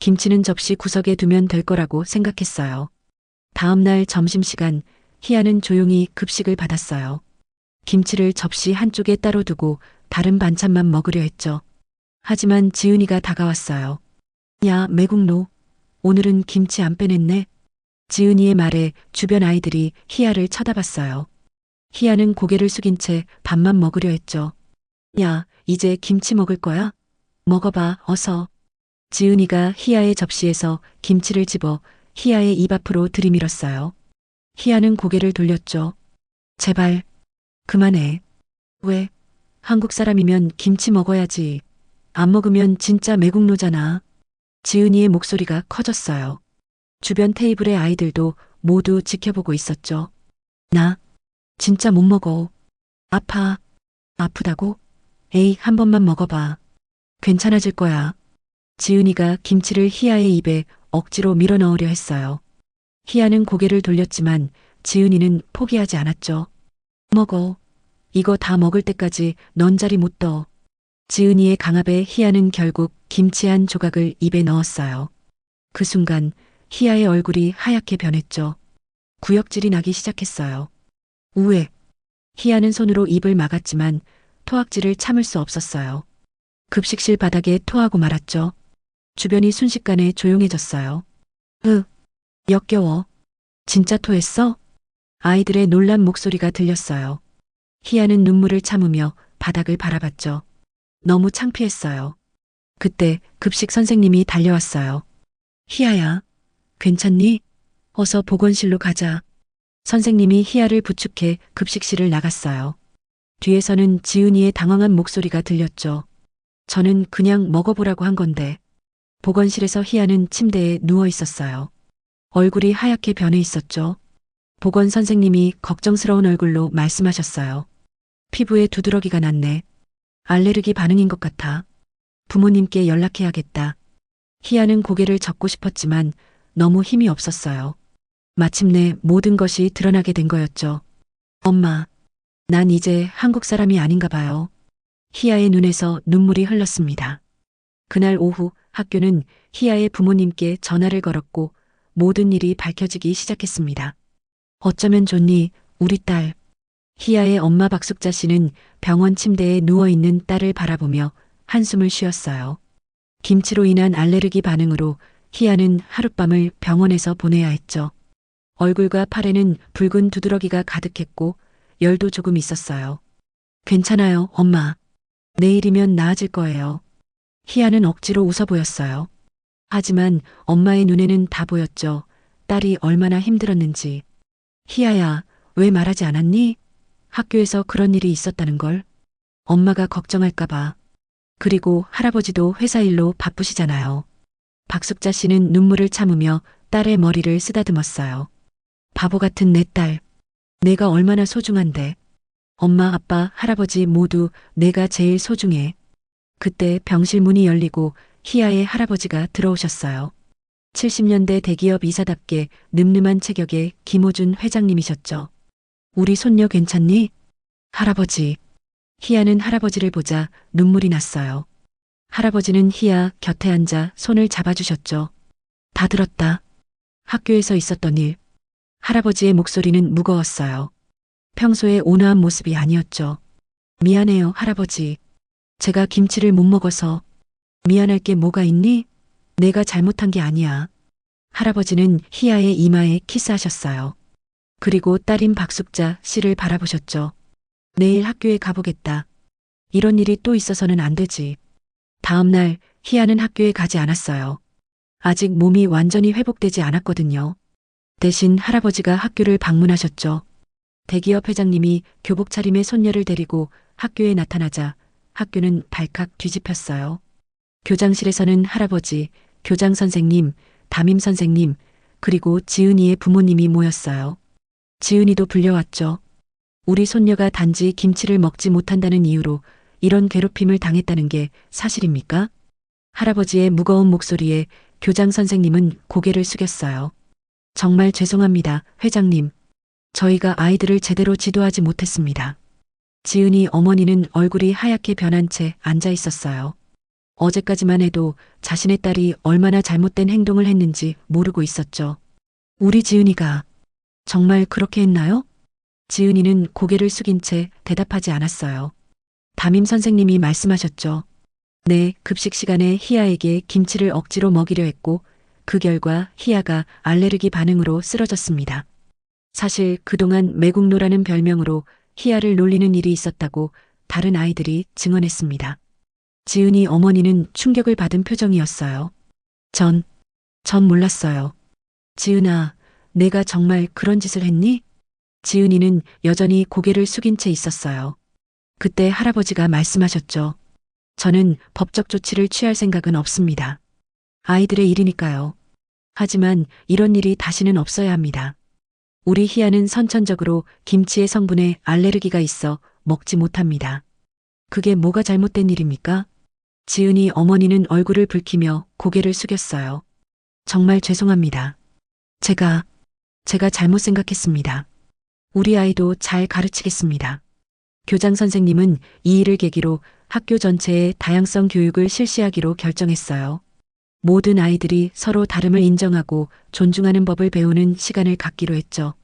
김치는 접시 구석에 두면 될 거라고 생각했어요. 다음 날 점심시간 희야는 조용히 급식을 받았어요. 김치를 접시 한쪽에 따로 두고 다른 반찬만 먹으려 했죠. 하지만 지은이가 다가왔어요. 야, 매국노. 오늘은 김치 안 빼냈네. 지은이의 말에 주변 아이들이 희야를 쳐다봤어요. 희야는 고개를 숙인 채 밥만 먹으려 했죠. 야, 이제 김치 먹을 거야? 먹어봐, 어서. 지은이가 희야의 접시에서 김치를 집어 희야의 입 앞으로 들이밀었어요. 희야는 고개를 돌렸죠. 제발, 그만해. 왜? 한국 사람이면 김치 먹어야지. 안 먹으면 진짜 매국노잖아. 지은이의 목소리가 커졌어요. 주변 테이블의 아이들도 모두 지켜보고 있었죠. 나 진짜 못 먹어. 아파. 아프다고? 에이, 한 번만 먹어봐. 괜찮아질 거야. 지은이가 김치를 희야의 입에 억지로 밀어 넣으려 했어요. 희야는 고개를 돌렸지만 지은이는 포기하지 않았죠. 먹어. 이거 다 먹을 때까지 넌 자리 못 떠. 지은이의 강압에 희야는 결국 김치 한 조각을 입에 넣었어요. 그 순간 희야의 얼굴이 하얗게 변했죠. 구역질이 나기 시작했어요. 우에. 희야는 손으로 입을 막았지만 토악질을 참을 수 없었어요. 급식실 바닥에 토하고 말았죠. 주변이 순식간에 조용해졌어요. 역겨워. 진짜 토했어? 아이들의 놀란 목소리가 들렸어요. 희야는 눈물을 참으며 바닥을 바라봤죠. 너무 창피했어요. 그때 급식 선생님이 달려왔어요. 희야야, 괜찮니? 어서 보건실로 가자. 선생님이 희야를 부축해 급식실을 나갔어요. 뒤에서는 지은이의 당황한 목소리가 들렸죠. 저는 그냥 먹어보라고 한 건데. 보건실에서 희야는 침대에 누워 있었어요. 얼굴이 하얗게 변해 있었죠. 보건 선생님이 걱정스러운 얼굴로 말씀하셨어요. 피부에 두드러기가 났네. 알레르기 반응인 것 같아. 부모님께 연락해야겠다. 희야는 고개를 젓고 싶었지만 너무 힘이 없었어요. 마침내 모든 것이 드러나게 된 거였죠. 엄마, 난 이제 한국 사람이 아닌가 봐요. 희아의 눈에서 눈물이 흘렀습니다. 그날 오후 학교는 희아의 부모님께 전화를 걸었고 모든 일이 밝혀지기 시작했습니다. 어쩌면 좋니, 우리 딸. 희아의 엄마 박숙자 씨는 병원 침대에 누워있는 딸을 바라보며 한숨을 쉬었어요. 김치로 인한 알레르기 반응으로 희아는 하룻밤을 병원에서 보내야 했죠. 얼굴과 팔에는 붉은 두드러기가 가득했고 열도 조금 있었어요. 괜찮아요, 엄마. 내일이면 나아질 거예요. 희아는 억지로 웃어 보였어요. 하지만 엄마의 눈에는 다 보였죠. 딸이 얼마나 힘들었는지. 희아야, 왜 말하지 않았니? 학교에서 그런 일이 있었다는 걸. 엄마가 걱정할까봐. 그리고 할아버지도 회사 일로 바쁘시잖아요. 박숙자 씨는 눈물을 참으며 딸의 머리를 쓰다듬었어요. 바보 같은 내 딸. 내가 얼마나 소중한데. 엄마, 아빠, 할아버지 모두 내가 제일 소중해. 그때 병실 문이 열리고 희아의 할아버지가 들어오셨어요. 70년대 대기업 이사답게 늠름한 체격의 김호준 회장님이셨죠. 우리 손녀 괜찮니? 할아버지. 희아는 할아버지를 보자 눈물이 났어요. 할아버지는 희아 곁에 앉아 손을 잡아주셨죠. 다 들었다. 학교에서 있었던 일. 할아버지의 목소리는 무거웠어요. 평소의 온화한 모습이 아니었죠. 미안해요, 할아버지. 제가 김치를 못 먹어서. 미안할 게 뭐가 있니? 내가 잘못한 게 아니야. 할아버지는 희아의 이마에 키스하셨어요. 그리고 딸인 박숙자 씨를 바라보셨죠. 내일 학교에 가보겠다. 이런 일이 또 있어서는 안 되지. 다음 날 희아는 학교에 가지 않았어요. 아직 몸이 완전히 회복되지 않았거든요. 대신 할아버지가 학교를 방문하셨죠. 대기업 회장님이 교복 차림의 손녀를 데리고 학교에 나타나자 학교는 발칵 뒤집혔어요. 교장실에서는 할아버지, 교장 선생님, 담임 선생님, 그리고 지은이의 부모님이 모였어요. 지은이도 불려왔죠. 우리 손녀가 단지 김치를 먹지 못한다는 이유로 이런 괴롭힘을 당했다는 게 사실입니까? 할아버지의 무거운 목소리에 교장 선생님은 고개를 숙였어요. 정말 죄송합니다, 회장님. 저희가 아이들을 제대로 지도하지 못했습니다. 지은이 어머니는 얼굴이 하얗게 변한 채 앉아 있었어요. 어제까지만 해도 자신의 딸이 얼마나 잘못된 행동을 했는지 모르고 있었죠. 우리 지은이가 정말 그렇게 했나요? 지은이는 고개를 숙인 채 대답하지 않았어요. 담임 선생님이 말씀하셨죠. 네, 급식 시간에 희아에게 김치를 억지로 먹이려 했고 그 결과 희아가 알레르기 반응으로 쓰러졌습니다. 사실 그동안 매국노라는 별명으로 희아를 놀리는 일이 있었다고 다른 아이들이 증언했습니다. 지은이 어머니는 충격을 받은 표정이었어요. 전 몰랐어요. 지은아, 내가 정말 그런 짓을 했니? 지은이는 여전히 고개를 숙인 채 있었어요. 그때 할아버지가 말씀하셨죠. 저는 법적 조치를 취할 생각은 없습니다. 아이들의 일이니까요. 하지만 이런 일이 다시는 없어야 합니다. 우리 희아는 선천적으로 김치의 성분에 알레르기가 있어 먹지 못합니다. 그게 뭐가 잘못된 일입니까? 지은이 어머니는 얼굴을 붉히며 고개를 숙였어요. 정말 죄송합니다. 제가 잘못 생각했습니다. 우리 아이도 잘 가르치겠습니다. 교장 선생님은 이 일을 계기로 학교 전체에 다양성 교육을 실시하기로 결정했어요. 모든 아이들이 서로 다름을 인정하고 존중하는 법을 배우는 시간을 갖기로 했죠.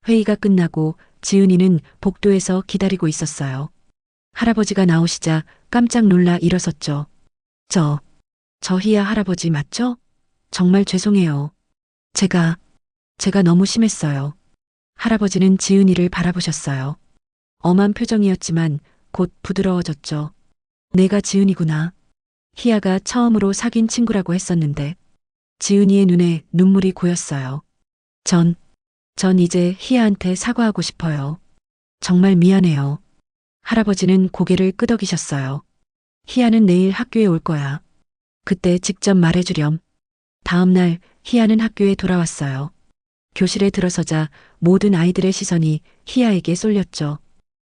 회의가 끝나고 지은이는 복도에서 기다리고 있었어요. 할아버지가 나오시자 깜짝 놀라 일어섰죠. 저 희아 할아버지 맞죠? 정말 죄송해요. 제가 너무 심했어요. 할아버지는 지은이를 바라보셨어요. 엄한 표정이었지만 곧 부드러워졌죠. 내가 지은이구나. 희아가 처음으로 사귄 친구라고 했었는데 지은이의 눈에 눈물이 고였어요. 전 이제 희아한테 사과하고 싶어요. 정말 미안해요. 할아버지는 고개를 끄덕이셨어요. 희아는 내일 학교에 올 거야. 그때 직접 말해주렴. 다음 날 희아는 학교에 돌아왔어요. 교실에 들어서자 모든 아이들의 시선이 희아에게 쏠렸죠.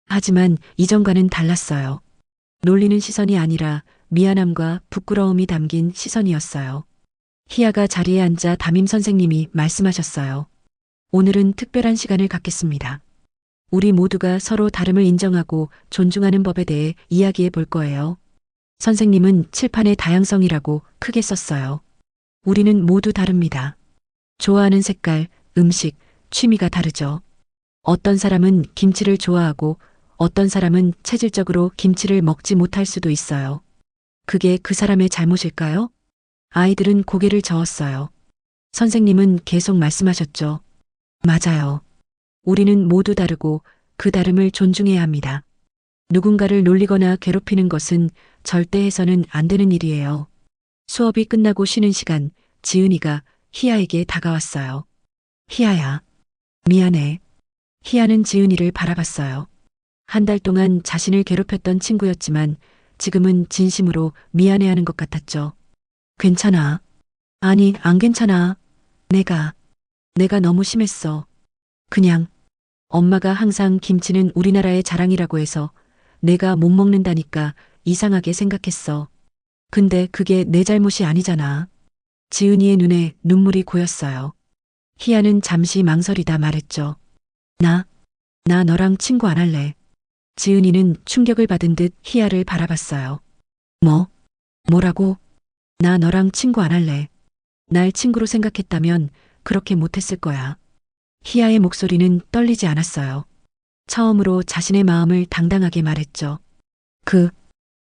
하지만 이전과는 달랐어요. 놀리는 시선이 아니라 미안함과 부끄러움이 담긴 시선이었어요. 희아가 자리에 앉자 담임 선생님이 말씀하셨어요. 오늘은 특별한 시간을 갖겠습니다. 우리 모두가 서로 다름을 인정하고 존중하는 법에 대해 이야기해 볼 거예요. 선생님은 칠판에 다양성이라고 크게 썼어요. 우리는 모두 다릅니다. 좋아하는 색깔, 음식, 취미가 다르죠. 어떤 사람은 김치를 좋아하고 어떤 사람은 체질적으로 김치를 먹지 못할 수도 있어요. 그게 그 사람의 잘못일까요? 아이들은 고개를 저었어요. 선생님은 계속 말씀하셨죠. 맞아요. 우리는 모두 다르고 그 다름을 존중해야 합니다. 누군가를 놀리거나 괴롭히는 것은 절대 해서는 안 되는 일이에요. 수업이 끝나고 쉬는 시간, 지은이가 희아에게 다가왔어요. 희아야, 미안해. 희아는 지은이를 바라봤어요. 한 달 동안 자신을 괴롭혔던 친구였지만 지금은 진심으로 미안해하는 것 같았죠. 괜찮아. 아니, 안 괜찮아. 내가 너무 심했어. 그냥 엄마가 항상 김치는 우리나라의 자랑이라고 해서 내가 못 먹는다니까 이상하게 생각했어. 근데 그게 내 잘못이 아니잖아. 지은이의 눈에 눈물이 고였어요. 희아는 잠시 망설이다 말했죠. 나 너랑 친구 안 할래. 지은이는 충격을 받은 듯 희아를 바라봤어요. 뭐라고? 나 너랑 친구 안 할래. 날 친구로 생각했다면 그렇게 못했을 거야. 희아의 목소리는 떨리지 않았어요. 처음으로 자신의 마음을 당당하게 말했죠.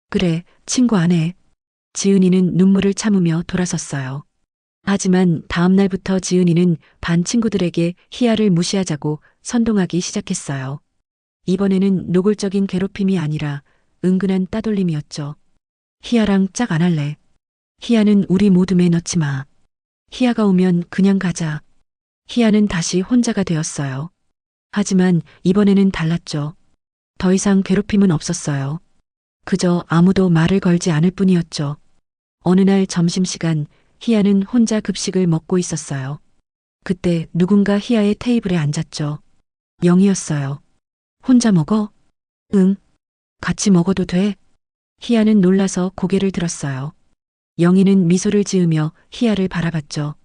그래, 친구 안 해. 지은이는 눈물을 참으며 돌아섰어요. 하지만 다음 날부터 지은이는 반 친구들에게 희아를 무시하자고 선동하기 시작했어요. 이번에는 노골적인 괴롭힘이 아니라 은근한 따돌림이었죠. 희아랑 짝 안 할래. 희아는 우리 모두 매 넣지 마. 희아가 오면 그냥 가자. 희아는 다시 혼자가 되었어요. 하지만 이번에는 달랐죠. 더 이상 괴롭힘은 없었어요. 그저 아무도 말을 걸지 않을 뿐이었죠. 어느 날 점심시간 희아는 혼자 급식을 먹고 있었어요. 그때 누군가 희아의 테이블에 앉았죠. 영이었어요. 혼자 먹어? 응. 같이 먹어도 돼? 희아는 놀라서 고개를 들었어요. 영희는 미소를 지으며 희아를 바라봤죠.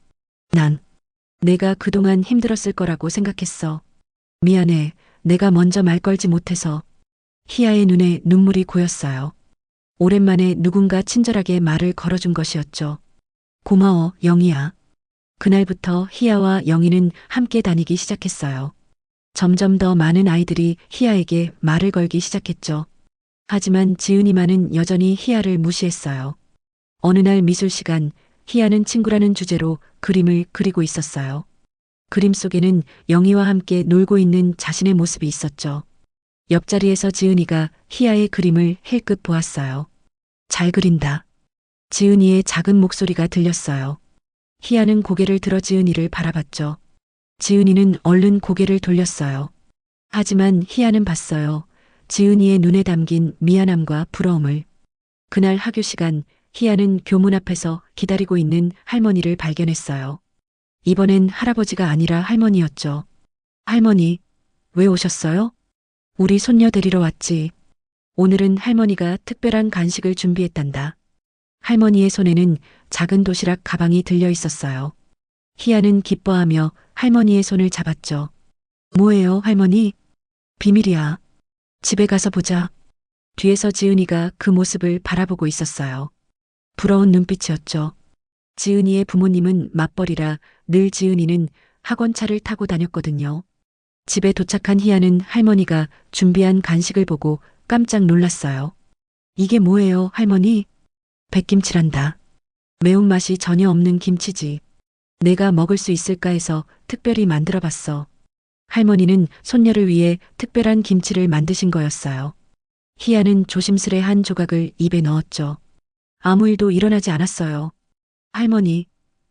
내가 그동안 힘들었을 거라고 생각했어. 미안해. 내가 먼저 말 걸지 못해서. 희아의 눈에 눈물이 고였어요. 오랜만에 누군가 친절하게 말을 걸어준 것이었죠. 고마워, 영희야. 그날부터 희아와 영희는 함께 다니기 시작했어요. 점점 더 많은 아이들이 희아에게 말을 걸기 시작했죠. 하지만 지은이만은 여전히 희아를 무시했어요. 어느 날 미술 시간, 희아는 친구라는 주제로 그림을 그리고 있었어요. 그림 속에는 영희와 함께 놀고 있는 자신의 모습이 있었죠. 옆자리에서 지은이가 희아의 그림을 힐끗 보았어요. 잘 그린다. 지은이의 작은 목소리가 들렸어요. 희아는 고개를 들어 지은이를 바라봤죠. 지은이는 얼른 고개를 돌렸어요. 하지만 희아는 봤어요. 지은이의 눈에 담긴 미안함과 부러움을. 그날 학교 시간 희아는 교문 앞에서 기다리고 있는 할머니를 발견했어요. 이번엔 할아버지가 아니라 할머니였죠. 할머니, 왜 오셨어요? 우리 손녀 데리러 왔지. 오늘은 할머니가 특별한 간식을 준비했단다. 할머니의 손에는 작은 도시락 가방이 들려 있었어요. 희아는 기뻐하며 할머니의 손을 잡았죠. 뭐예요, 할머니? 비밀이야. 집에 가서 보자. 뒤에서 지은이가 그 모습을 바라보고 있었어요. 부러운 눈빛이었죠. 지은이의 부모님은 맞벌이라 늘 지은이는 학원차를 타고 다녔거든요. 집에 도착한 희아는 할머니가 준비한 간식을 보고 깜짝 놀랐어요. 이게 뭐예요, 할머니? 백김치란다. 매운맛이 전혀 없는 김치지. 내가 먹을 수 있을까 해서 특별히 만들어 봤어. 할머니는 손녀를 위해 특별한 김치를 만드신 거였어요. 희아는 조심스레 한 조각을 입에 넣었죠. 아무 일도 일어나지 않았어요. 할머니,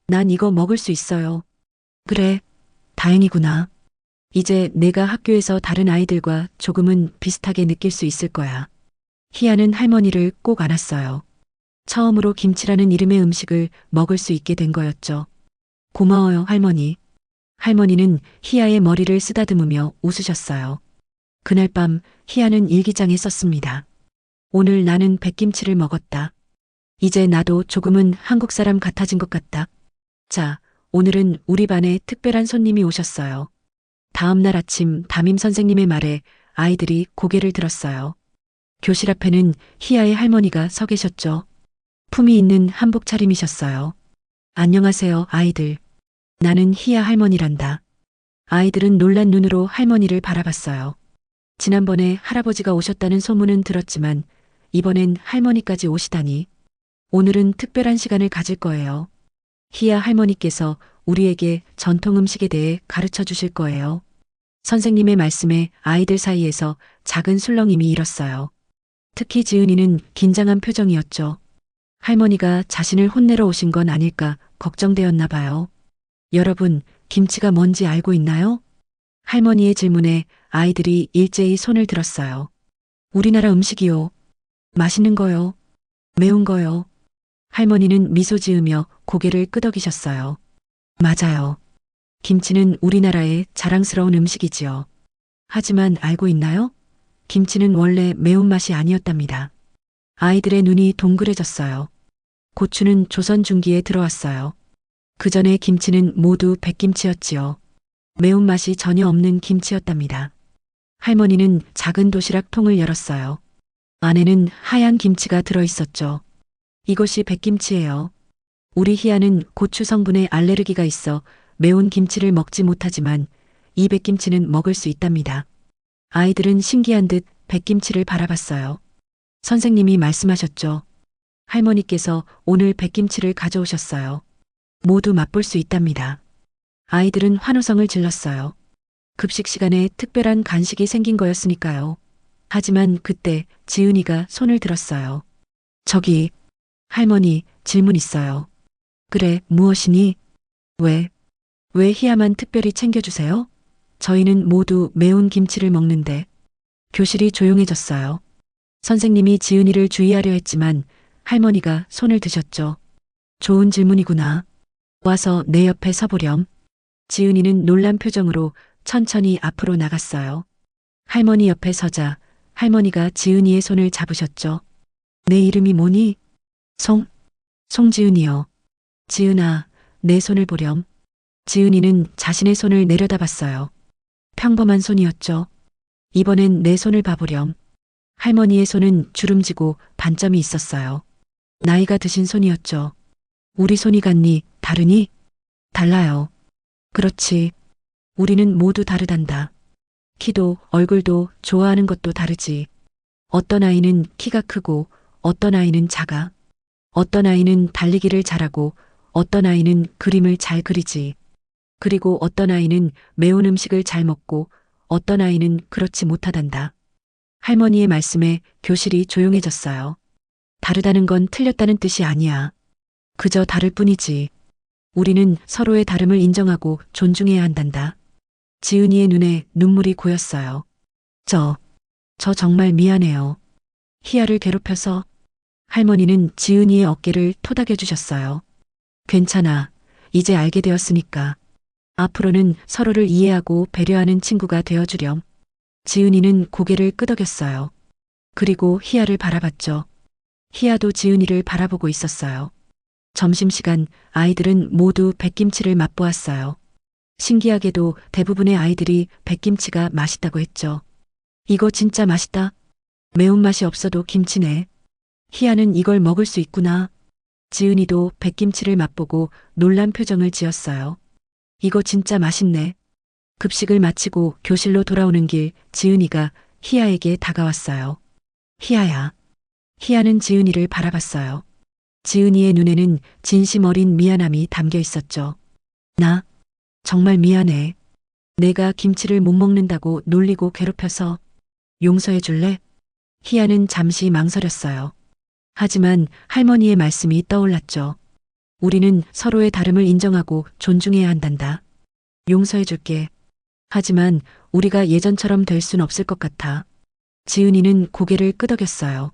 난 이거 먹을 수 있어요. 그래, 다행이구나. 이제 내가 학교에서 다른 아이들과 조금은 비슷하게 느낄 수 있을 거야. 희아는 할머니를 꼭 안았어요. 처음으로 김치라는 이름의 음식을 먹을 수 있게 된 거였죠. 고마워요, 할머니. 할머니는 희아의 머리를 쓰다듬으며 웃으셨어요. 그날 밤 희아는 일기장에 썼습니다. 오늘 나는 백김치를 먹었다. 이제 나도 조금은 한국 사람 같아진 것 같다. 자, 오늘은 우리 반에 특별한 손님이 오셨어요. 다음 날 아침 담임 선생님의 말에 아이들이 고개를 들었어요. 교실 앞에는 희아의 할머니가 서 계셨죠. 품위 있는 한복 차림이셨어요. 안녕하세요, 아이들. 나는 희아 할머니란다. 아이들은 놀란 눈으로 할머니를 바라봤어요. 지난번에 할아버지가 오셨다는 소문은 들었지만 이번엔 할머니까지 오시다니. 오늘은 특별한 시간을 가질 거예요. 희아 할머니께서 우리에게 전통 음식에 대해 가르쳐 주실 거예요. 선생님의 말씀에 아이들 사이에서 작은 술렁임이 일었어요. 특히 지은이는 긴장한 표정이었죠. 할머니가 자신을 혼내러 오신 건 아닐까 걱정되었나 봐요. 여러분, 김치가 뭔지 알고 있나요? 할머니의 질문에 아이들이 일제히 손을 들었어요. 우리나라 음식이요. 맛있는 거요. 매운 거요. 할머니는 미소 지으며 고개를 끄덕이셨어요. 맞아요. 김치는 우리나라의 자랑스러운 음식이지요. 하지만 알고 있나요? 김치는 원래 매운맛이 아니었답니다. 아이들의 눈이 동그래졌어요. 고추는 조선 중기에 들어왔어요. 그 전에 김치는 모두 백김치였지요. 매운맛이 전혀 없는 김치였답니다. 할머니는 작은 도시락 통을 열었어요. 안에는 하얀 김치가 들어있었죠. 이것이 백김치예요. 우리 희아는 고추 성분에 알레르기가 있어 매운 김치를 먹지 못하지만 이 백김치는 먹을 수 있답니다. 아이들은 신기한 듯 백김치를 바라봤어요. 선생님이 말씀하셨죠. 할머니께서 오늘 백김치를 가져오셨어요. 모두 맛볼 수 있답니다. 아이들은 환호성을 질렀어요. 급식 시간에 특별한 간식이 생긴 거였으니까요. 하지만 그때 지은이가 손을 들었어요. 저기, 할머니, 질문 있어요. 그래, 무엇이니? 왜 희야만 특별히 챙겨주세요? 저희는 모두 매운 김치를 먹는데. 교실이 조용해졌어요. 선생님이 지은이를 주의하려 했지만 할머니가 손을 드셨죠. 좋은 질문이구나. 와서 내 옆에 서보렴. 지은이는 놀란 표정으로 천천히 앞으로 나갔어요. 할머니 옆에 서자 할머니가 지은이의 손을 잡으셨죠. 내 이름이 뭐니? 송지은이요. 지은아, 내 손을 보렴. 지은이는 자신의 손을 내려다봤어요. 평범한 손이었죠. 이번엔 내 손을 봐보렴. 할머니의 손은 주름지고 반점이 있었어요. 나이가 드신 손이었죠. 우리 손이 같니? 다르니? 달라요. 그렇지. 우리는 모두 다르단다. 키도 얼굴도 좋아하는 것도 다르지. 어떤 아이는 키가 크고 어떤 아이는 작아. 어떤 아이는 달리기를 잘하고 어떤 아이는 그림을 잘 그리지. 그리고 어떤 아이는 매운 음식을 잘 먹고 어떤 아이는 그렇지 못하단다. 할머니의 말씀에 교실이 조용해졌어요. 다르다는 건 틀렸다는 뜻이 아니야. 그저 다를 뿐이지. 우리는 서로의 다름을 인정하고 존중해야 한단다. 지은이의 눈에 눈물이 고였어요. 저 정말 미안해요. 희아를 괴롭혀서. 할머니는 지은이의 어깨를 토닥여 주셨어요. 괜찮아. 이제 알게 되었으니까. 앞으로는 서로를 이해하고 배려하는 친구가 되어주렴. 지은이는 고개를 끄덕였어요. 그리고 희아를 바라봤죠. 희아도 지은이를 바라보고 있었어요. 점심시간 아이들은 모두 백김치를 맛보았어요. 신기하게도 대부분의 아이들이 백김치가 맛있다고 했죠. 이거 진짜 맛있다. 매운맛이 없어도 김치네. 희아는 이걸 먹을 수 있구나. 지은이도 백김치를 맛보고 놀란 표정을 지었어요. 이거 진짜 맛있네. 급식을 마치고 교실로 돌아오는 길 지은이가 희아에게 다가왔어요. 희아야. 희아는 지은이를 바라봤어요. 지은이의 눈에는 진심 어린 미안함이 담겨 있었죠. 나 정말 미안해. 내가 김치를 못 먹는다고 놀리고 괴롭혀서 용서해 줄래? 희아는 잠시 망설였어요. 하지만 할머니의 말씀이 떠올랐죠. 우리는 서로의 다름을 인정하고 존중해야 한단다. 용서해 줄게. 하지만 우리가 예전처럼 될 순 없을 것 같아. 지은이는 고개를 끄덕였어요.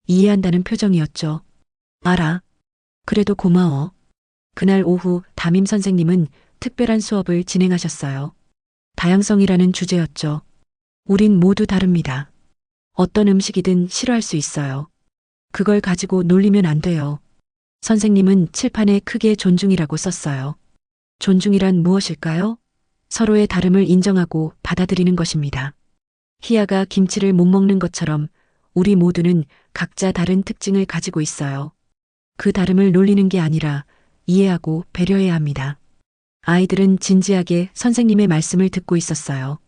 이해한다는 표정이었죠. 알아. 그래도 고마워. 그날 오후 담임 선생님은 특별한 수업을 진행하셨어요. 다양성이라는 주제였죠. 우린 모두 다릅니다. 어떤 음식이든 싫어할 수 있어요. 그걸 가지고 놀리면 안 돼요. 선생님은 칠판에 크게 존중이라고 썼어요. 존중이란 무엇일까요? 서로의 다름을 인정하고 받아들이는 것입니다. 희아가 김치를 못 먹는 것처럼 우리 모두는 각자 다른 특징을 가지고 있어요. 그 다름을 놀리는 게 아니라 이해하고 배려해야 합니다. 아이들은 진지하게 선생님의 말씀을 듣고 있었어요.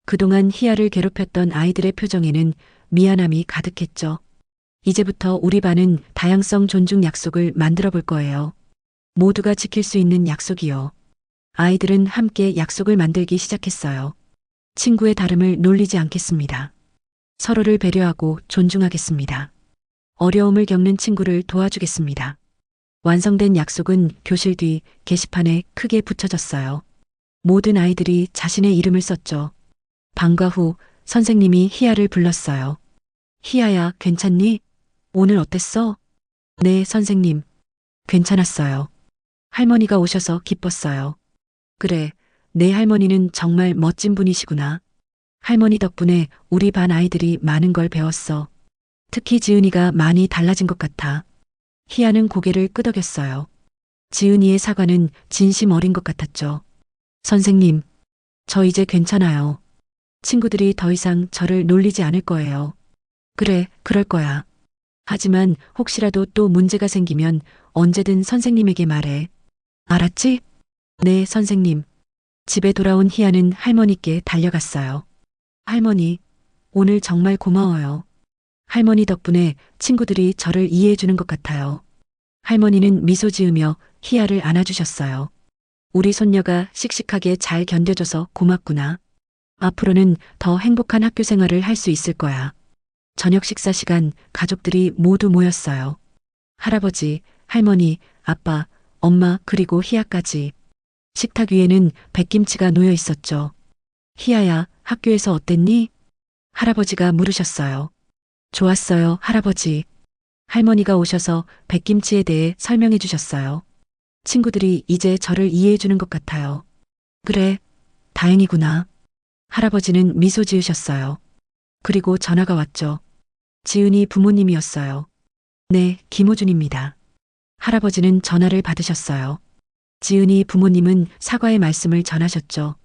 그동안 희아를 괴롭혔던 아이들의 표정에는 미안함이 가득했죠. 이제부터 우리 반은 다양성 존중 약속을 만들어 볼 거예요. 모두가 지킬 수 있는 약속이요. 아이들은 함께 약속을 만들기 시작했어요. 친구의 다름을 놀리지 않겠습니다. 서로를 배려하고 존중하겠습니다. 어려움을 겪는 친구를 도와주겠습니다. 완성된 약속은 교실 뒤 게시판에 크게 붙여졌어요. 모든 아이들이 자신의 이름을 썼죠. 방과 후 선생님이 희아를 불렀어요. 희아야, 괜찮니? 오늘 어땠어? 네, 선생님. 괜찮았어요. 할머니가 오셔서 기뻤어요. 그래, 내 할머니는 정말 멋진 분이시구나. 할머니 덕분에 우리 반 아이들이 많은 걸 배웠어. 특히 지은이가 많이 달라진 것 같아. 희아는 고개를 끄덕였어요. 지은이의 사과는 진심 어린 것 같았죠. 선생님, 저 이제 괜찮아요. 친구들이 더 이상 저를 놀리지 않을 거예요. 그래, 그럴 거야. 하지만 혹시라도 또 문제가 생기면 언제든 선생님에게 말해. 알았지? 네, 선생님. 집에 돌아온 희아는 할머니께 달려갔어요. 할머니, 오늘 정말 고마워요. 할머니 덕분에 친구들이 저를 이해해 주는 것 같아요. 할머니는 미소 지으며 희아를 안아주셨어요. 우리 손녀가 씩씩하게 잘 견뎌줘서 고맙구나. 앞으로는 더 행복한 학교 생활을 할 수 있을 거야. 저녁 식사 시간 가족들이 모두 모였어요. 할아버지, 할머니, 아빠, 엄마 그리고 희아까지. 식탁 위에는 백김치가 놓여 있었죠. 희아야, 학교에서 어땠니? 할아버지가 물으셨어요. 좋았어요, 할아버지. 할머니가 오셔서 백김치에 대해 설명해 주셨어요. 친구들이 이제 저를 이해해 주는 것 같아요. 그래, 다행이구나. 할아버지는 미소 지으셨어요. 그리고 전화가 왔죠. 지은이 부모님이었어요. 네, 김호준입니다. 할아버지는 전화를 받으셨어요. 지은이 부모님은 사과의 말씀을 전하셨죠.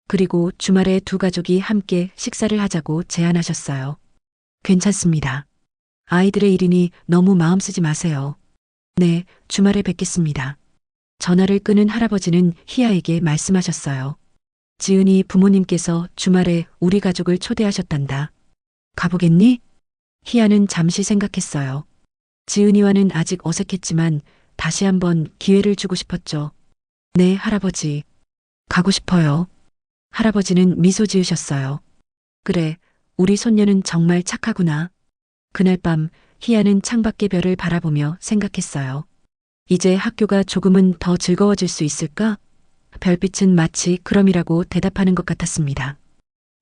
그리고 주말에 두 가족이 함께 식사를 하자고 제안하셨어요. 괜찮습니다. 아이들의 일이니 너무 마음 쓰지 마세요. 네, 주말에 뵙겠습니다. 전화를 끊은 할아버지는 희아에게 말씀하셨어요. 지은이 부모님께서 주말에 우리 가족을 초대하셨단다. 가보겠니? 희아는 잠시 생각했어요. 지은이와는 아직 어색했지만 다시 한번 기회를 주고 싶었죠. 네, 할아버지. 가고 싶어요. 할아버지는 미소 지으셨어요. 그래, 우리 손녀는 정말 착하구나. 그날 밤 희아는 창밖의 별을 바라보며 생각했어요. 이제 학교가 조금은 더 즐거워질 수 있을까? 별빛은 마치 그럼이라고 대답하는 것 같았습니다.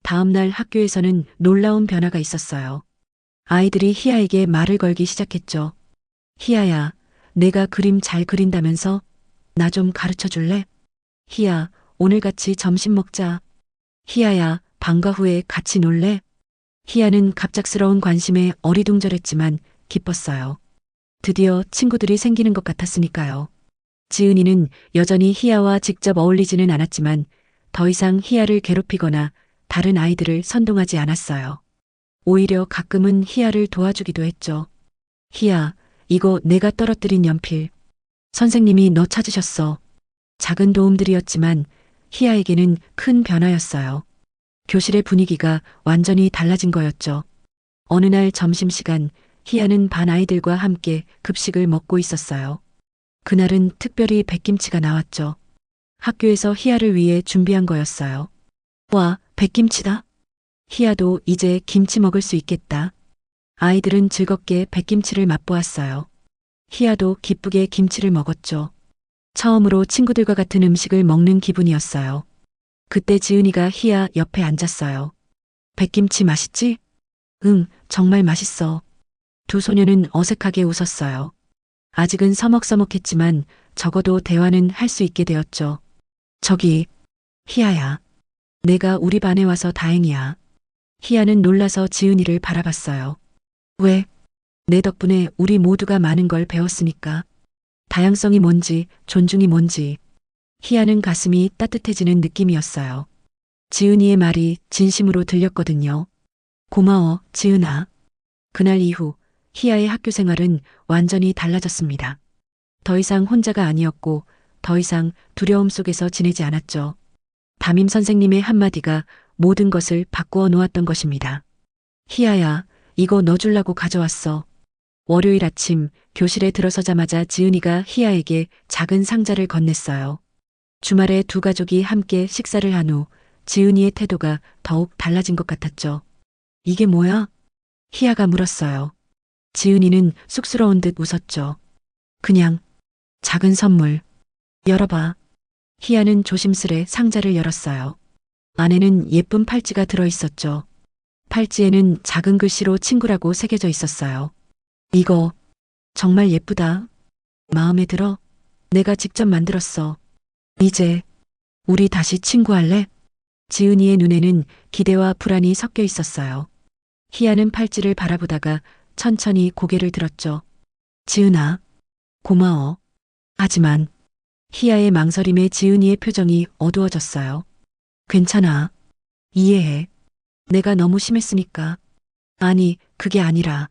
다음 날 학교에서는 놀라운 변화가 있었어요. 아이들이 희아에게 말을 걸기 시작했죠. 희아야, 내가 그림 잘 그린다면서? 나 좀 가르쳐 줄래? 희아, 오늘 같이 점심 먹자. 희아야, 방과 후에 같이 놀래? 희아는 갑작스러운 관심에 어리둥절했지만 기뻤어요. 드디어 친구들이 생기는 것 같았으니까요. 지은이는 여전히 희아와 직접 어울리지는 않았지만 더 이상 희아를 괴롭히거나 다른 아이들을 선동하지 않았어요. 오히려 가끔은 희아를 도와주기도 했죠. 희아, 이거 내가 떨어뜨린 연필. 선생님이 너 찾으셨어. 작은 도움들이었지만 희아에게는 큰 변화였어요. 교실의 분위기가 완전히 달라진 거였죠. 어느 날 점심시간 희아는 반 아이들과 함께 급식을 먹고 있었어요. 그날은 특별히 백김치가 나왔죠. 학교에서 희아를 위해 준비한 거였어요. 와, 백김치다. 희아도 이제 김치 먹을 수 있겠다. 아이들은 즐겁게 백김치를 맛보았어요. 희아도 기쁘게 김치를 먹었죠. 처음으로 친구들과 같은 음식을 먹는 기분이었어요. 그때 지은이가 희아 옆에 앉았어요. 백김치 맛있지? 응, 정말 맛있어. 두 소녀는 어색하게 웃었어요. 아직은 서먹서먹했지만 적어도 대화는 할 수 있게 되었죠. 저기, 희아야. 내가 우리 반에 와서 다행이야. 희아는 놀라서 지은이를 바라봤어요. 왜? 내 덕분에 우리 모두가 많은 걸 배웠으니까. 다양성이 뭔지, 존중이 뭔지. 희아는 가슴이 따뜻해지는 느낌이었어요. 지은이의 말이 진심으로 들렸거든요. 고마워, 지은아. 그날 이후 희아의 학교 생활은 완전히 달라졌습니다. 더 이상 혼자가 아니었고 더 이상 두려움 속에서 지내지 않았죠. 담임 선생님의 한마디가 모든 것을 바꾸어 놓았던 것입니다. 희아야, 이거 너 주려고 가져왔어. 월요일 아침 교실에 들어서자마자 지은이가 희아에게 작은 상자를 건넸어요. 주말에 두 가족이 함께 식사를 한 후 지은이의 태도가 더욱 달라진 것 같았죠. 이게 뭐야? 희아가 물었어요. 지은이는 쑥스러운 듯 웃었죠. 그냥 작은 선물. 열어봐. 희아는 조심스레 상자를 열었어요. 안에는 예쁜 팔찌가 들어 있었죠. 팔찌에는 작은 글씨로 친구라고 새겨져 있었어요. 이거 정말 예쁘다. 마음에 들어? 내가 직접 만들었어. 이제 우리 다시 친구할래? 지은이의 눈에는 기대와 불안이 섞여 있었어요. 희아는 팔찌를 바라보다가 천천히 고개를 들었죠. 지은아, 고마워. 하지만 희아의 망설임에 지은이의 표정이 어두워졌어요. 괜찮아. 이해해. 내가 너무 심했으니까. 아니, 그게 아니라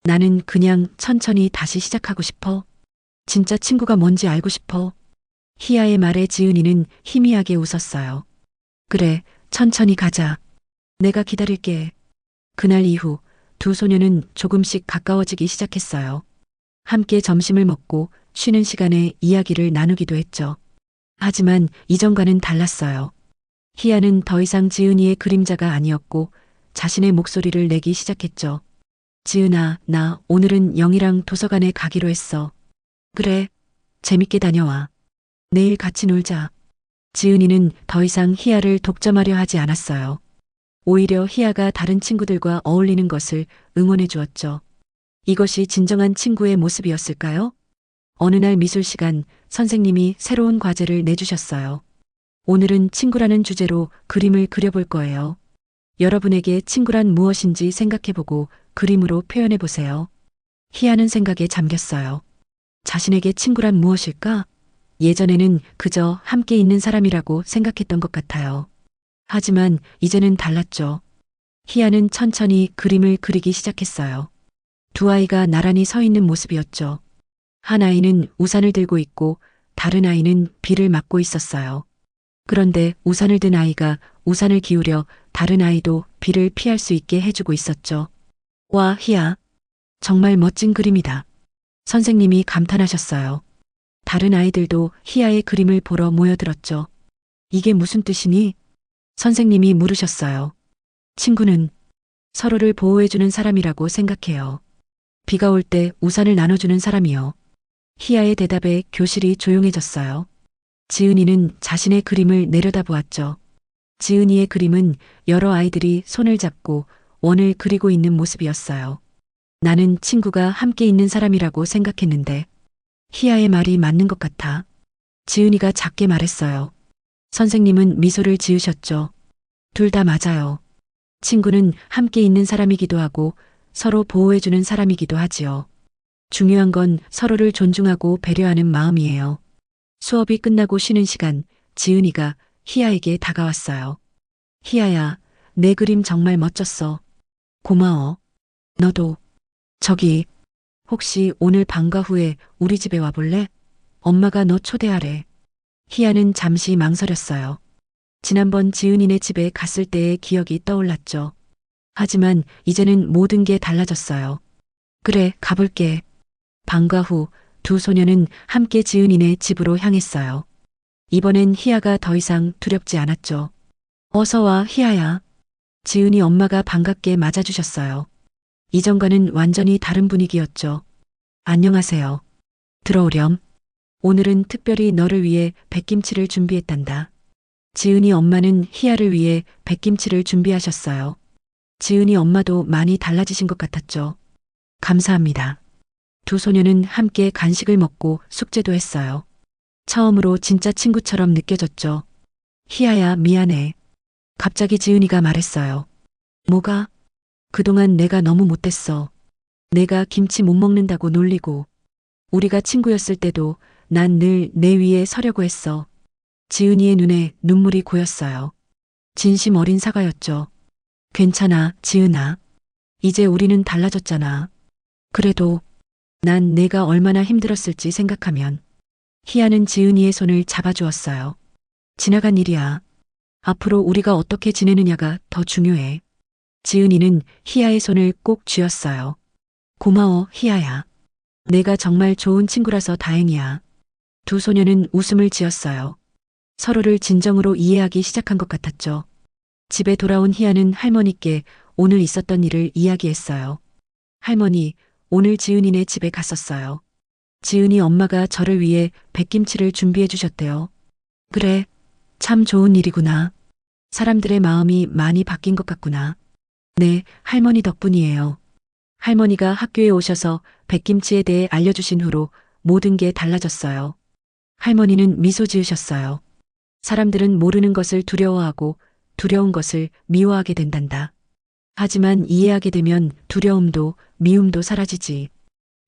나는 그냥 천천히 다시 시작하고 싶어. 진짜 친구가 뭔지 알고 싶어. 희아의 말에 지은이는 희미하게 웃었어요. 그래, 천천히 가자. 내가 기다릴게. 그날 이후 두 소녀는 조금씩 가까워지기 시작했어요. 함께 점심을 먹고 쉬는 시간에 이야기를 나누기도 했죠. 하지만 이전과는 달랐어요. 희아는 더 이상 지은이의 그림자가 아니었고 자신의 목소리를 내기 시작했죠. 지은아, 나 오늘은 영희랑 도서관에 가기로 했어. 그래, 재밌게 다녀와. 내일 같이 놀자. 지은이는 더 이상 희아를 독점하려 하지 않았어요. 오히려 희아가 다른 친구들과 어울리는 것을 응원해 주었죠. 이것이 진정한 친구의 모습이었을까요? 어느 날 미술 시간 선생님이 새로운 과제를 내주셨어요. 오늘은 친구라는 주제로 그림을 그려볼 거예요. 여러분에게 친구란 무엇인지 생각해보고 그림으로 표현해보세요. 희아는 생각에 잠겼어요. 자신에게 친구란 무엇일까? 예전에는 그저 함께 있는 사람이라고 생각했던 것 같아요. 하지만 이제는 달랐죠. 희아는 천천히 그림을 그리기 시작했어요. 두 아이가 나란히 서 있는 모습이었죠. 한 아이는 우산을 들고 있고 다른 아이는 비를 맞고 있었어요. 그런데 우산을 든 아이가 우산을 기울여 다른 아이도 비를 피할 수 있게 해주고 있었죠. 와, 희아. 정말 멋진 그림이다. 선생님이 감탄하셨어요. 다른 아이들도 희아의 그림을 보러 모여들었죠. 이게 무슨 뜻이니? 선생님이 물으셨어요. 친구는 서로를 보호해주는 사람이라고 생각해요. 비가 올 때 우산을 나눠주는 사람이요. 희아의 대답에 교실이 조용해졌어요. 지은이는 자신의 그림을 내려다보았죠. 지은이의 그림은 여러 아이들이 손을 잡고 원을 그리고 있는 모습이었어요. 나는 친구가 함께 있는 사람이라고 생각했는데 희아의 말이 맞는 것 같아. 지은이가 작게 말했어요. 선생님은 미소를 지으셨죠. 둘 다 맞아요. 친구는 함께 있는 사람이기도 하고 서로 보호해주는 사람이기도 하지요. 중요한 건 서로를 존중하고 배려하는 마음이에요. 수업이 끝나고 쉬는 시간, 지은이가 희아에게 다가왔어요. 희아야, 내 그림 정말 멋졌어. 고마워. 너도. 저기, 혹시 오늘 방과 후에 우리 집에 와볼래? 엄마가 너 초대하래. 희아는 잠시 망설였어요. 지난번 지은이네 집에 갔을 때의 기억이 떠올랐죠. 하지만 이제는 모든 게 달라졌어요. 그래, 가볼게. 방과 후 두 소녀는 함께 지은이네 집으로 향했어요. 이번엔 희아가 더 이상 두렵지 않았죠. 어서 와, 희아야. 지은이 엄마가 반갑게 맞아주셨어요. 이전과는 완전히 다른 분위기였죠. 안녕하세요. 들어오렴. 오늘은 특별히 너를 위해 백김치를 준비했단다. 지은이 엄마는 희아를 위해 백김치를 준비하셨어요. 지은이 엄마도 많이 달라지신 것 같았죠. 감사합니다. 두 소녀는 함께 간식을 먹고 숙제도 했어요. 처음으로 진짜 친구처럼 느껴졌죠. 희아야, 미안해. 갑자기 지은이가 말했어요. 뭐가? 그동안 내가 너무 못됐어. 내가 김치 못 먹는다고 놀리고. 우리가 친구였을 때도 난 늘 내 위에 서려고 했어. 지은이의 눈에 눈물이 고였어요. 진심 어린 사과였죠. 괜찮아, 지은아. 이제 우리는 달라졌잖아. 그래도 난 내가 얼마나 힘들었을지 생각하면. 희아는 지은이의 손을 잡아주었어요. 지나간 일이야. 앞으로 우리가 어떻게 지내느냐가 더 중요해. 지은이는 희아의 손을 꼭 쥐었어요. 고마워, 희아야. 내가 정말 좋은 친구라서 다행이야. 두 소녀는 웃음을 지었어요. 서로를 진정으로 이해하기 시작한 것 같았죠. 집에 돌아온 희아는 할머니께 오늘 있었던 일을 이야기했어요. 할머니, 오늘 지은이네 집에 갔었어요. 지은이 엄마가 저를 위해 백김치를 준비해 주셨대요. 그래, 참 좋은 일이구나. 사람들의 마음이 많이 바뀐 것 같구나. 네, 할머니 덕분이에요. 할머니가 학교에 오셔서 백김치에 대해 알려주신 후로 모든 게 달라졌어요. 할머니는 미소 지으셨어요. 사람들은 모르는 것을 두려워하고 두려운 것을 미워하게 된단다. 하지만 이해하게 되면 두려움도 미움도 사라지지.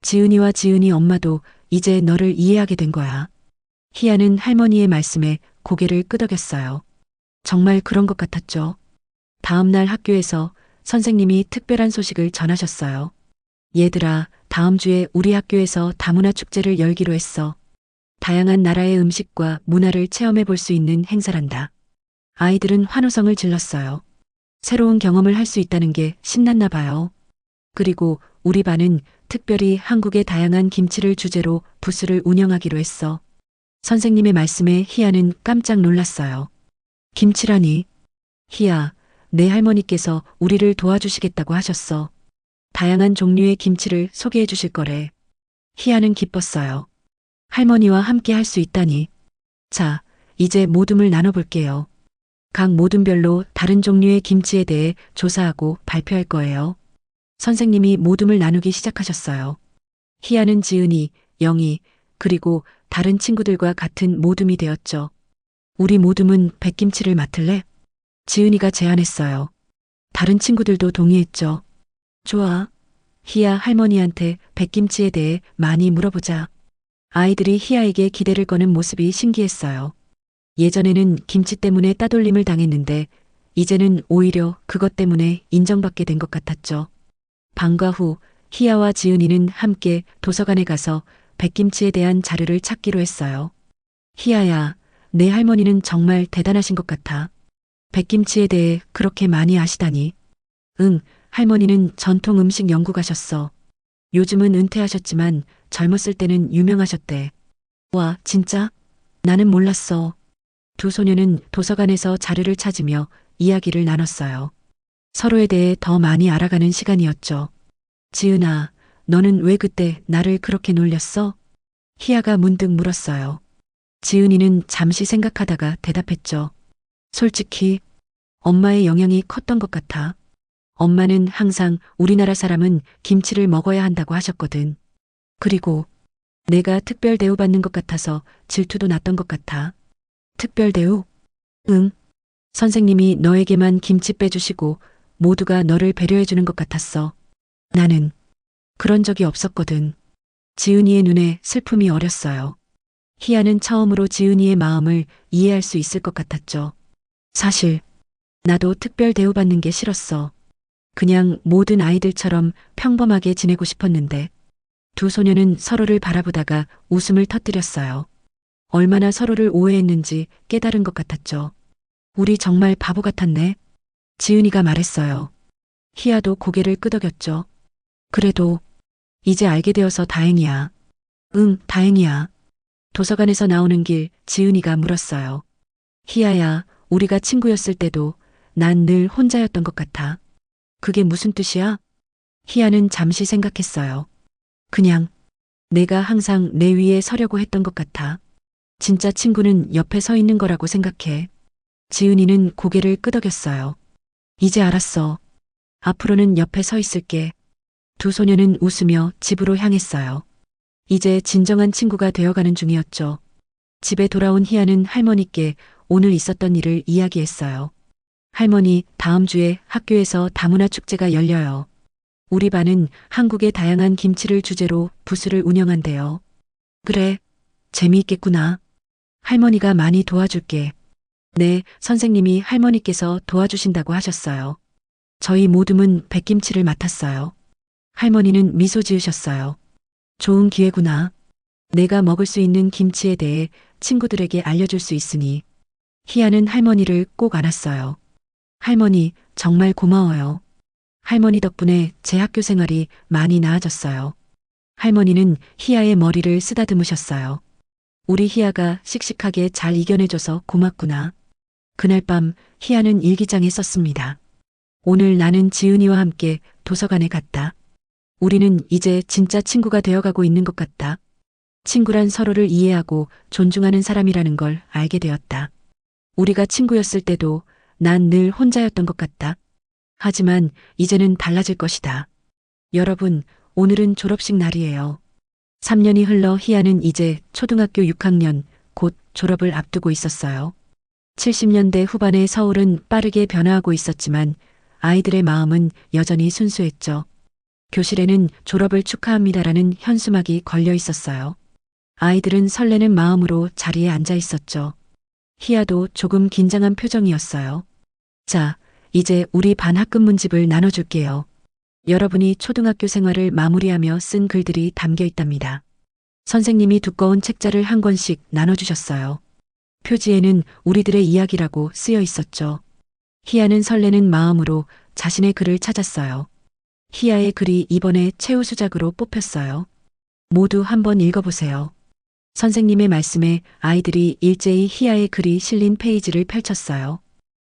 지은이와 지은이 엄마도 이제 너를 이해하게 된 거야. 희아는 할머니의 말씀에 고개를 끄덕였어요. 정말 그런 것 같았죠. 다음 날 학교에서 선생님이 특별한 소식을 전하셨어요. 얘들아, 다음 주에 우리 학교에서 다문화 축제를 열기로 했어. 다양한 나라의 음식과 문화를 체험해 볼 수 있는 행사란다. 아이들은 환호성을 질렀어요. 새로운 경험을 할 수 있다는 게 신났나 봐요. 그리고 우리 반은 특별히 한국의 다양한 김치를 주제로 부스를 운영하기로 했어. 선생님의 말씀에 희아는 깜짝 놀랐어요. 김치라니. 희아, 내 할머니께서 우리를 도와주시겠다고 하셨어. 다양한 종류의 김치를 소개해 주실 거래. 희아는 기뻤어요. 할머니와 함께 할 수 있다니. 자, 이제 모둠을 나눠볼게요. 각 모둠별로 다른 종류의 김치에 대해 조사하고 발표할 거예요. 선생님이 모둠을 나누기 시작하셨어요. 희아는 지은이, 영희, 그리고 다른 친구들과 같은 모둠이 되었죠. 우리 모둠은 백김치를 맡을래? 지은이가 제안했어요. 다른 친구들도 동의했죠. 좋아. 희아 할머니한테 백김치에 대해 많이 물어보자. 아이들이 희아에게 기대를 거는 모습이 신기했어요. 예전에는 김치 때문에 따돌림을 당했는데 이제는 오히려 그것 때문에 인정받게 된 것 같았죠. 방과 후 희아와 지은이는 함께 도서관에 가서 백김치에 대한 자료를 찾기로 했어요. 희아야, 내 할머니는 정말 대단하신 것 같아. 백김치에 대해 그렇게 많이 아시다니. 응, 할머니는 전통 음식 연구가셨어. 요즘은 은퇴하셨지만 젊었을 때는 유명하셨대. 와, 진짜? 나는 몰랐어. 두 소녀는 도서관에서 자료를 찾으며 이야기를 나눴어요. 서로에 대해 더 많이 알아가는 시간이었죠. 지은아, 너는 왜 그때 나를 그렇게 놀렸어? 희아가 문득 물었어요. 지은이는 잠시 생각하다가 대답했죠. 솔직히 엄마의 영향이 컸던 것 같아. 엄마는 항상 우리나라 사람은 김치를 먹어야 한다고 하셨거든. 그리고 내가 특별 대우받는 것 같아서 질투도 났던 것 같아. 특별 대우? 응. 선생님이 너에게만 김치 빼주시고 모두가 너를 배려해주는 것 같았어. 나는 그런 적이 없었거든. 지은이의 눈에 슬픔이 어렸어요. 희아는 처음으로 지은이의 마음을 이해할 수 있을 것 같았죠. 사실 나도 특별 대우받는 게 싫었어. 그냥 모든 아이들처럼 평범하게 지내고 싶었는데. 두 소녀는 서로를 바라보다가 웃음을 터뜨렸어요. 얼마나 서로를 오해했는지 깨달은 것 같았죠. 우리 정말 바보 같았네. 지은이가 말했어요. 희아도 고개를 끄덕였죠. 그래도 이제 알게 되어서 다행이야. 응, 다행이야. 도서관에서 나오는 길 지은이가 물었어요. 희아야, 우리가 친구였을 때도 난 늘 혼자였던 것 같아. 그게 무슨 뜻이야? 희아는 잠시 생각했어요. 그냥 내가 항상 내 위에 서려고 했던 것 같아. 진짜 친구는 옆에 서 있는 거라고 생각해. 지은이는 고개를 끄덕였어요. 이제 알았어. 앞으로는 옆에 서 있을게. 두 소녀는 웃으며 집으로 향했어요. 이제 진정한 친구가 되어가는 중이었죠. 집에 돌아온 희아는 할머니께 오늘 있었던 일을 이야기했어요. 할머니, 다음 주에 학교에서 다문화 축제가 열려요. 우리 반은 한국의 다양한 김치를 주제로 부스를 운영한대요. 그래, 재미있겠구나. 할머니가 많이 도와줄게. 네, 선생님이 할머니께서 도와주신다고 하셨어요. 저희 모둠은 백김치를 맡았어요. 할머니는 미소 지으셨어요. 좋은 기회구나. 내가 먹을 수 있는 김치에 대해 친구들에게 알려줄 수 있으니. 희아는 할머니를 꼭 안았어요. 할머니, 정말 고마워요. 할머니 덕분에 제 학교 생활이 많이 나아졌어요. 할머니는 희아의 머리를 쓰다듬으셨어요. 우리 희아가 씩씩하게 잘 이겨내줘서 고맙구나. 그날 밤 희아는 일기장에 썼습니다. 오늘 나는 지은이와 함께 도서관에 갔다. 우리는 이제 진짜 친구가 되어가고 있는 것 같다. 친구란 서로를 이해하고 존중하는 사람이라는 걸 알게 되었다. 우리가 친구였을 때도 난 늘 혼자였던 것 같다. 하지만 이제는 달라질 것이다. 여러분, 오늘은 졸업식 날이에요. 3년이 흘러 희아는 이제 초등학교 6학년 곧 졸업을 앞두고 있었어요. 70년대 후반의 서울은 빠르게 변화하고 있었지만 아이들의 마음은 여전히 순수했죠. 교실에는 졸업을 축하합니다라는 현수막이 걸려 있었어요. 아이들은 설레는 마음으로 자리에 앉아 있었죠. 희아도 조금 긴장한 표정이었어요. 자, 이제 우리 반 학급문집을 나눠줄게요. 여러분이 초등학교 생활을 마무리하며 쓴 글들이 담겨 있답니다. 선생님이 두꺼운 책자를 한 권씩 나눠주셨어요. 표지에는 우리들의 이야기라고 쓰여 있었죠. 희아는 설레는 마음으로 자신의 글을 찾았어요. 희아의 글이 이번에 최우수작으로 뽑혔어요. 모두 한번 읽어보세요. 선생님의 말씀에 아이들이 일제히 희아의 글이 실린 페이지를 펼쳤어요.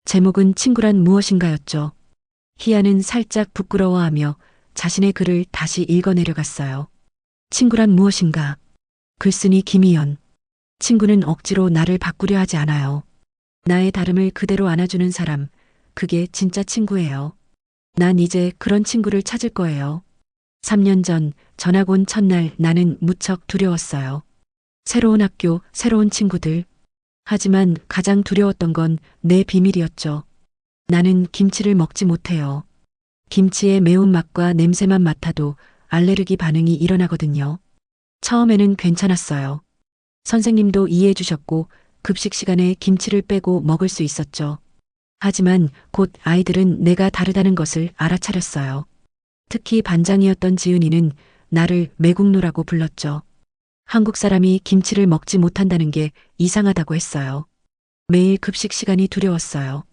제목은 친구란 무엇인가였죠. 희아는 살짝 부끄러워하며 자신의 글을 다시 읽어내려갔어요. 친구란 무엇인가? 글쓴이 김희연. 친구는 억지로 나를 바꾸려 하지 않아요. 나의 다름을 그대로 안아주는 사람, 그게 진짜 친구예요. 난 이제 그런 친구를 찾을 거예요. 3년 전 전학 온 첫날 나는 무척 두려웠어요. 새로운 학교, 새로운 친구들. 하지만 가장 두려웠던 건 내 비밀이었죠. 나는 김치를 먹지 못해요. 김치의 매운맛과 냄새만 맡아도 알레르기 반응이 일어나거든요. 처음에는 괜찮았어요. 선생님도 이해해 주셨고 급식 시간에 김치를 빼고 먹을 수 있었죠. 하지만 곧 아이들은 내가 다르다는 것을 알아차렸어요. 특히 반장이었던 지은이는 나를 매국노라고 불렀죠. 한국 사람이 김치를 먹지 못한다는 게 이상하다고 했어요. 매일 급식 시간이 두려웠어요.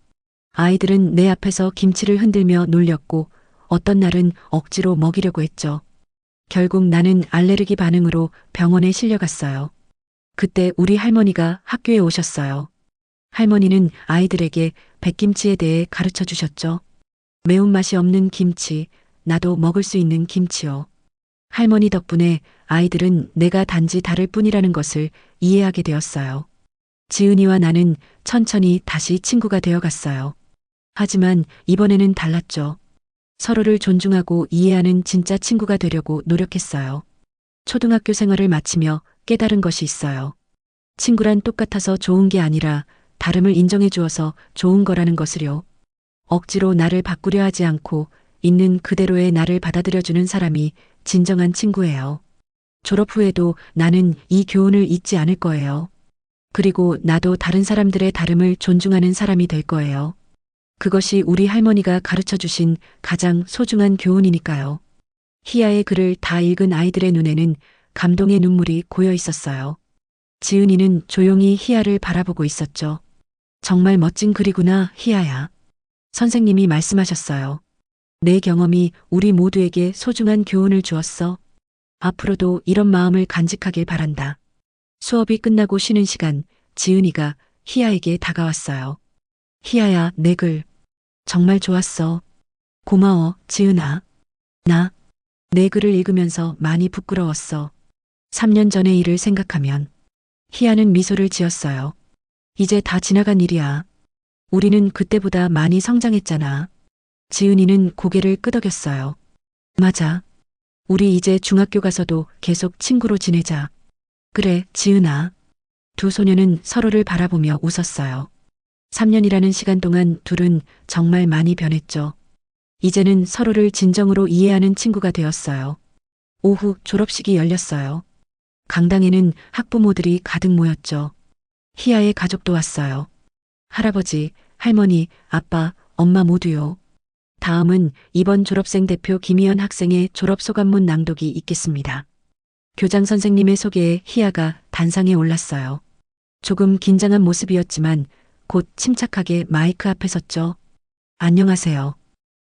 아이들은 내 앞에서 김치를 흔들며 놀렸고 어떤 날은 억지로 먹이려고 했죠. 결국 나는 알레르기 반응으로 병원에 실려갔어요. 그때 우리 할머니가 학교에 오셨어요. 할머니는 아이들에게 백김치에 대해 가르쳐 주셨죠. 매운맛이 없는 김치, 나도 먹을 수 있는 김치요. 할머니 덕분에 아이들은 내가 단지 다를 뿐이라는 것을 이해하게 되었어요. 지은이와 나는 천천히 다시 친구가 되어갔어요. 하지만 이번에는 달랐죠. 서로를 존중하고 이해하는 진짜 친구가 되려고 노력했어요. 초등학교 생활을 마치며 깨달은 것이 있어요. 친구란 똑같아서 좋은 게 아니라 다름을 인정해 주어서 좋은 거라는 것을요. 억지로 나를 바꾸려 하지 않고 있는 그대로의 나를 받아들여주는 사람이 진정한 친구예요. 졸업 후에도 나는 이 교훈을 잊지 않을 거예요. 그리고 나도 다른 사람들의 다름을 존중하는 사람이 될 거예요. 그것이 우리 할머니가 가르쳐 주신 가장 소중한 교훈이니까요. 희아의 글을 다 읽은 아이들의 눈에는 감동의 눈물이 고여 있었어요. 지은이는 조용히 희아를 바라보고 있었죠. 정말 멋진 글이구나, 희아야. 선생님이 말씀하셨어요. 내 경험이 우리 모두에게 소중한 교훈을 주었어. 앞으로도 이런 마음을 간직하길 바란다. 수업이 끝나고 쉬는 시간, 지은이가 희아에게 다가왔어요. 희아야, 내 글. 정말 좋았어. 고마워, 지은아. 내 글을 읽으면서 많이 부끄러웠어. 3년 전의 일을 생각하면. 희아는 미소를 지었어요. 이제 다 지나간 일이야. 우리는 그때보다 많이 성장했잖아. 지은이는 고개를 끄덕였어요. 맞아. 우리 이제 중학교 가서도 계속 친구로 지내자. 그래, 지은아. 두 소녀는 서로를 바라보며 웃었어요. 3년이라는 시간 동안 둘은 정말 많이 변했죠. 이제는 서로를 진정으로 이해하는 친구가 되었어요. 오후 졸업식이 열렸어요. 강당에는 학부모들이 가득 모였죠. 희아의 가족도 왔어요. 할아버지, 할머니, 아빠, 엄마 모두요. 다음은 이번 졸업생 대표 김희연 학생의 졸업소감문 낭독이 있겠습니다. 교장 선생님의 소개에 희아가 단상에 올랐어요. 조금 긴장한 모습이었지만 곧 침착하게 마이크 앞에 섰죠. 안녕하세요.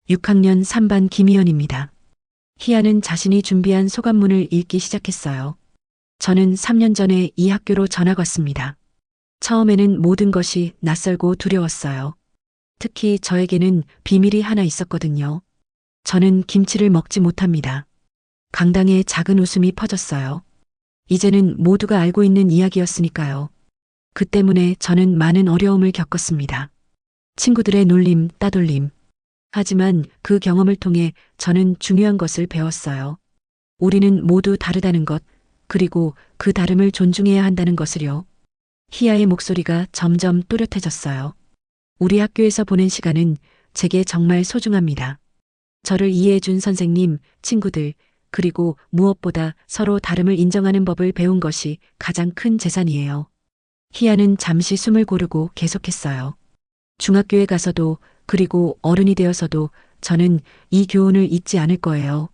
6학년 3반 김희연입니다. 희아는 자신이 준비한 소감문을 읽기 시작했어요. 저는 3년 전에 이 학교로 전학 왔습니다. 처음에는 모든 것이 낯설고 두려웠어요. 특히 저에게는 비밀이 하나 있었거든요. 저는 김치를 먹지 못합니다. 강당에 작은 웃음이 퍼졌어요. 이제는 모두가 알고 있는 이야기였으니까요. 그 때문에 저는 많은 어려움을 겪었습니다. 친구들의 놀림, 따돌림. 하지만 그 경험을 통해 저는 중요한 것을 배웠어요. 우리는 모두 다르다는 것, 그리고 그 다름을 존중해야 한다는 것을요. 희아의 목소리가 점점 또렷해졌어요. 우리 학교에서 보낸 시간은 제게 정말 소중합니다. 저를 이해해준 선생님, 친구들, 그리고 무엇보다 서로 다름을 인정하는 법을 배운 것이 가장 큰 재산이에요. 희아는 잠시 숨을 고르고 계속했어요. 중학교에 가서도 그리고 어른이 되어서도 저는 이 교훈을 잊지 않을 거예요.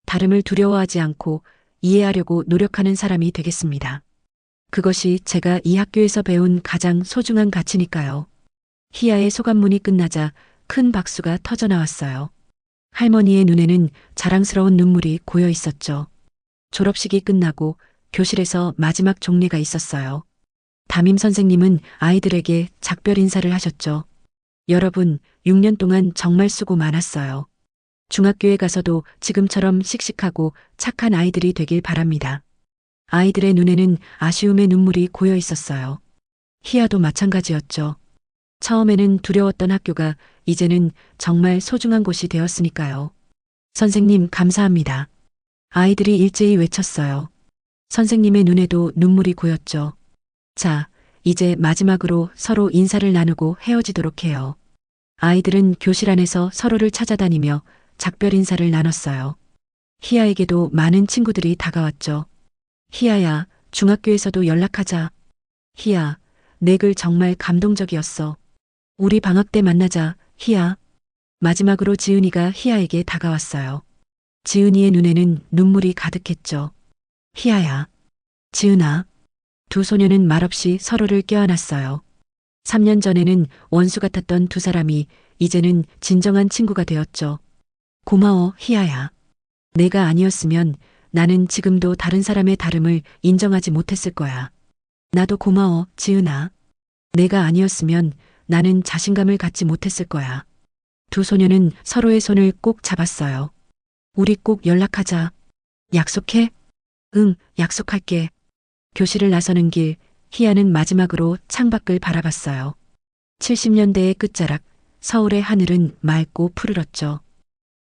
다름을 두려워하지 않고 이해하려고 노력하는 사람이 되겠습니다. 그것이 제가 이 학교에서 배운 가장 소중한 가치니까요. 희아의 소감문이 끝나자 큰 박수가 터져 나왔어요. 할머니의 눈에는 자랑스러운 눈물이 고여 있었죠. 졸업식이 끝나고 교실에서 마지막 종례가 있었어요. 담임 선생님은 아이들에게 작별 인사를 하셨죠. 여러분, 6년 동안 정말 수고 많았어요. 중학교에 가서도 지금처럼 씩씩하고 착한 아이들이 되길 바랍니다. 아이들의 눈에는 아쉬움의 눈물이 고여 있었어요. 희아도 마찬가지였죠. 처음에는 두려웠던 학교가 이제는 정말 소중한 곳이 되었으니까요. 선생님, 감사합니다. 아이들이 일제히 외쳤어요. 선생님의 눈에도 눈물이 고였죠. 자, 이제 마지막으로 서로 인사를 나누고 헤어지도록 해요. 아이들은 교실 안에서 서로를 찾아다니며 작별 인사를 나눴어요. 희아에게도 많은 친구들이 다가왔죠. 희아야, 중학교에서도 연락하자. 희아, 내 글 정말 감동적이었어. 우리 방학 때 만나자, 희아. 마지막으로 지은이가 희아에게 다가왔어요. 지은이의 눈에는 눈물이 가득했죠. 희아야. 지은아. 두 소녀는 말없이 서로를 껴안았어요. 3년 전에는 원수 같았던 두 사람이 이제는 진정한 친구가 되었죠. 고마워, 희아야. 내가 아니었으면 나는 지금도 다른 사람의 다름을 인정하지 못했을 거야. 나도 고마워, 지은아. 내가 아니었으면 나는 자신감을 갖지 못했을 거야. 두 소녀는 서로의 손을 꼭 잡았어요. 우리 꼭 연락하자. 약속해? 응, 약속할게. 교실을 나서는 길, 희아는 마지막으로 창밖을 바라봤어요. 70년대의 끝자락, 서울의 하늘은 맑고 푸르렀죠.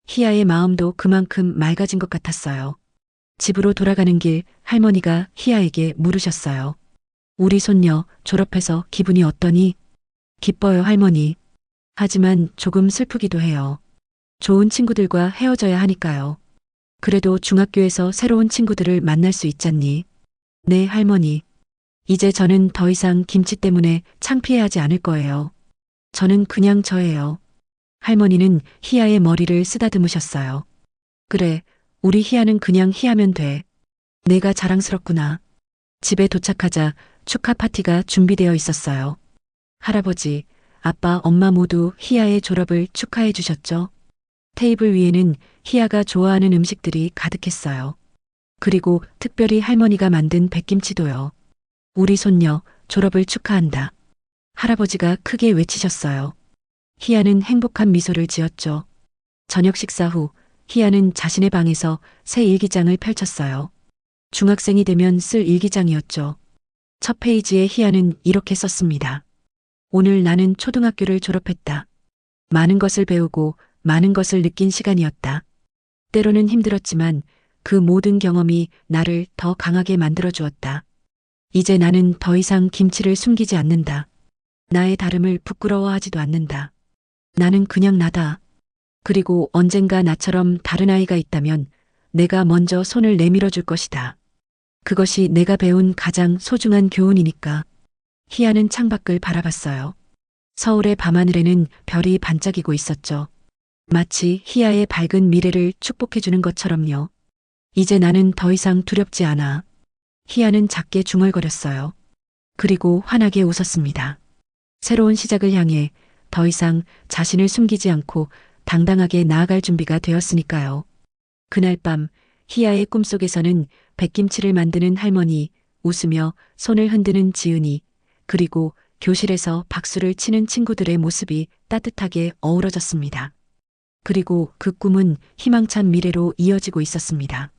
희아의 마음도 그만큼 맑아진 것 같았어요. 집으로 돌아가는 길, 할머니가 희아에게 물으셨어요. 우리 손녀 졸업해서 기분이 어떠니? 기뻐요, 할머니. 하지만 조금 슬프기도 해요. 좋은 친구들과 헤어져야 하니까요. 그래도 중학교에서 새로운 친구들을 만날 수 있잖니. 네, 할머니. 이제 저는 더 이상 김치 때문에 창피해하지 않을 거예요. 저는 그냥 저예요. 할머니는 희아의 머리를 쓰다듬으셨어요. 그래, 우리 희아는 그냥 희아면 돼. 내가 자랑스럽구나. 집에 도착하자 축하 파티가 준비되어 있었어요. 할아버지, 아빠, 엄마 모두 희아의 졸업을 축하해 주셨죠. 테이블 위에는 희아가 좋아하는 음식들이 가득했어요. 그리고 특별히 할머니가 만든 백김치도요. 우리 손녀 졸업을 축하한다. 할아버지가 크게 외치셨어요. 희아는 행복한 미소를 지었죠. 저녁 식사 후 희아는 자신의 방에서 새 일기장을 펼쳤어요. 중학생이 되면 쓸 일기장이었죠. 첫 페이지에 희아는 이렇게 썼습니다. 오늘 나는 초등학교를 졸업했다. 많은 것을 배우고 많은 것을 느낀 시간이었다. 때로는 힘들었지만 그 모든 경험이 나를 더 강하게 만들어 주었다. 이제 나는 더 이상 김치를 숨기지 않는다. 나의 다름을 부끄러워하지도 않는다. 나는 그냥 나다. 그리고 언젠가 나처럼 다른 아이가 있다면 내가 먼저 손을 내밀어 줄 것이다. 그것이 내가 배운 가장 소중한 교훈이니까. 희아는 창밖을 바라봤어요. 서울의 밤하늘에는 별이 반짝이고 있었죠. 마치 희아의 밝은 미래를 축복해주는 것처럼요. 이제 나는 더 이상 두렵지 않아. 희아는 작게 중얼거렸어요. 그리고 환하게 웃었습니다. 새로운 시작을 향해 더 이상 자신을 숨기지 않고 당당하게 나아갈 준비가 되었으니까요. 그날 밤 희아의 꿈속에서는 백김치를 만드는 할머니, 웃으며 손을 흔드는 지은이, 그리고 교실에서 박수를 치는 친구들의 모습이 따뜻하게 어우러졌습니다. 그리고 그 꿈은 희망찬 미래로 이어지고 있었습니다.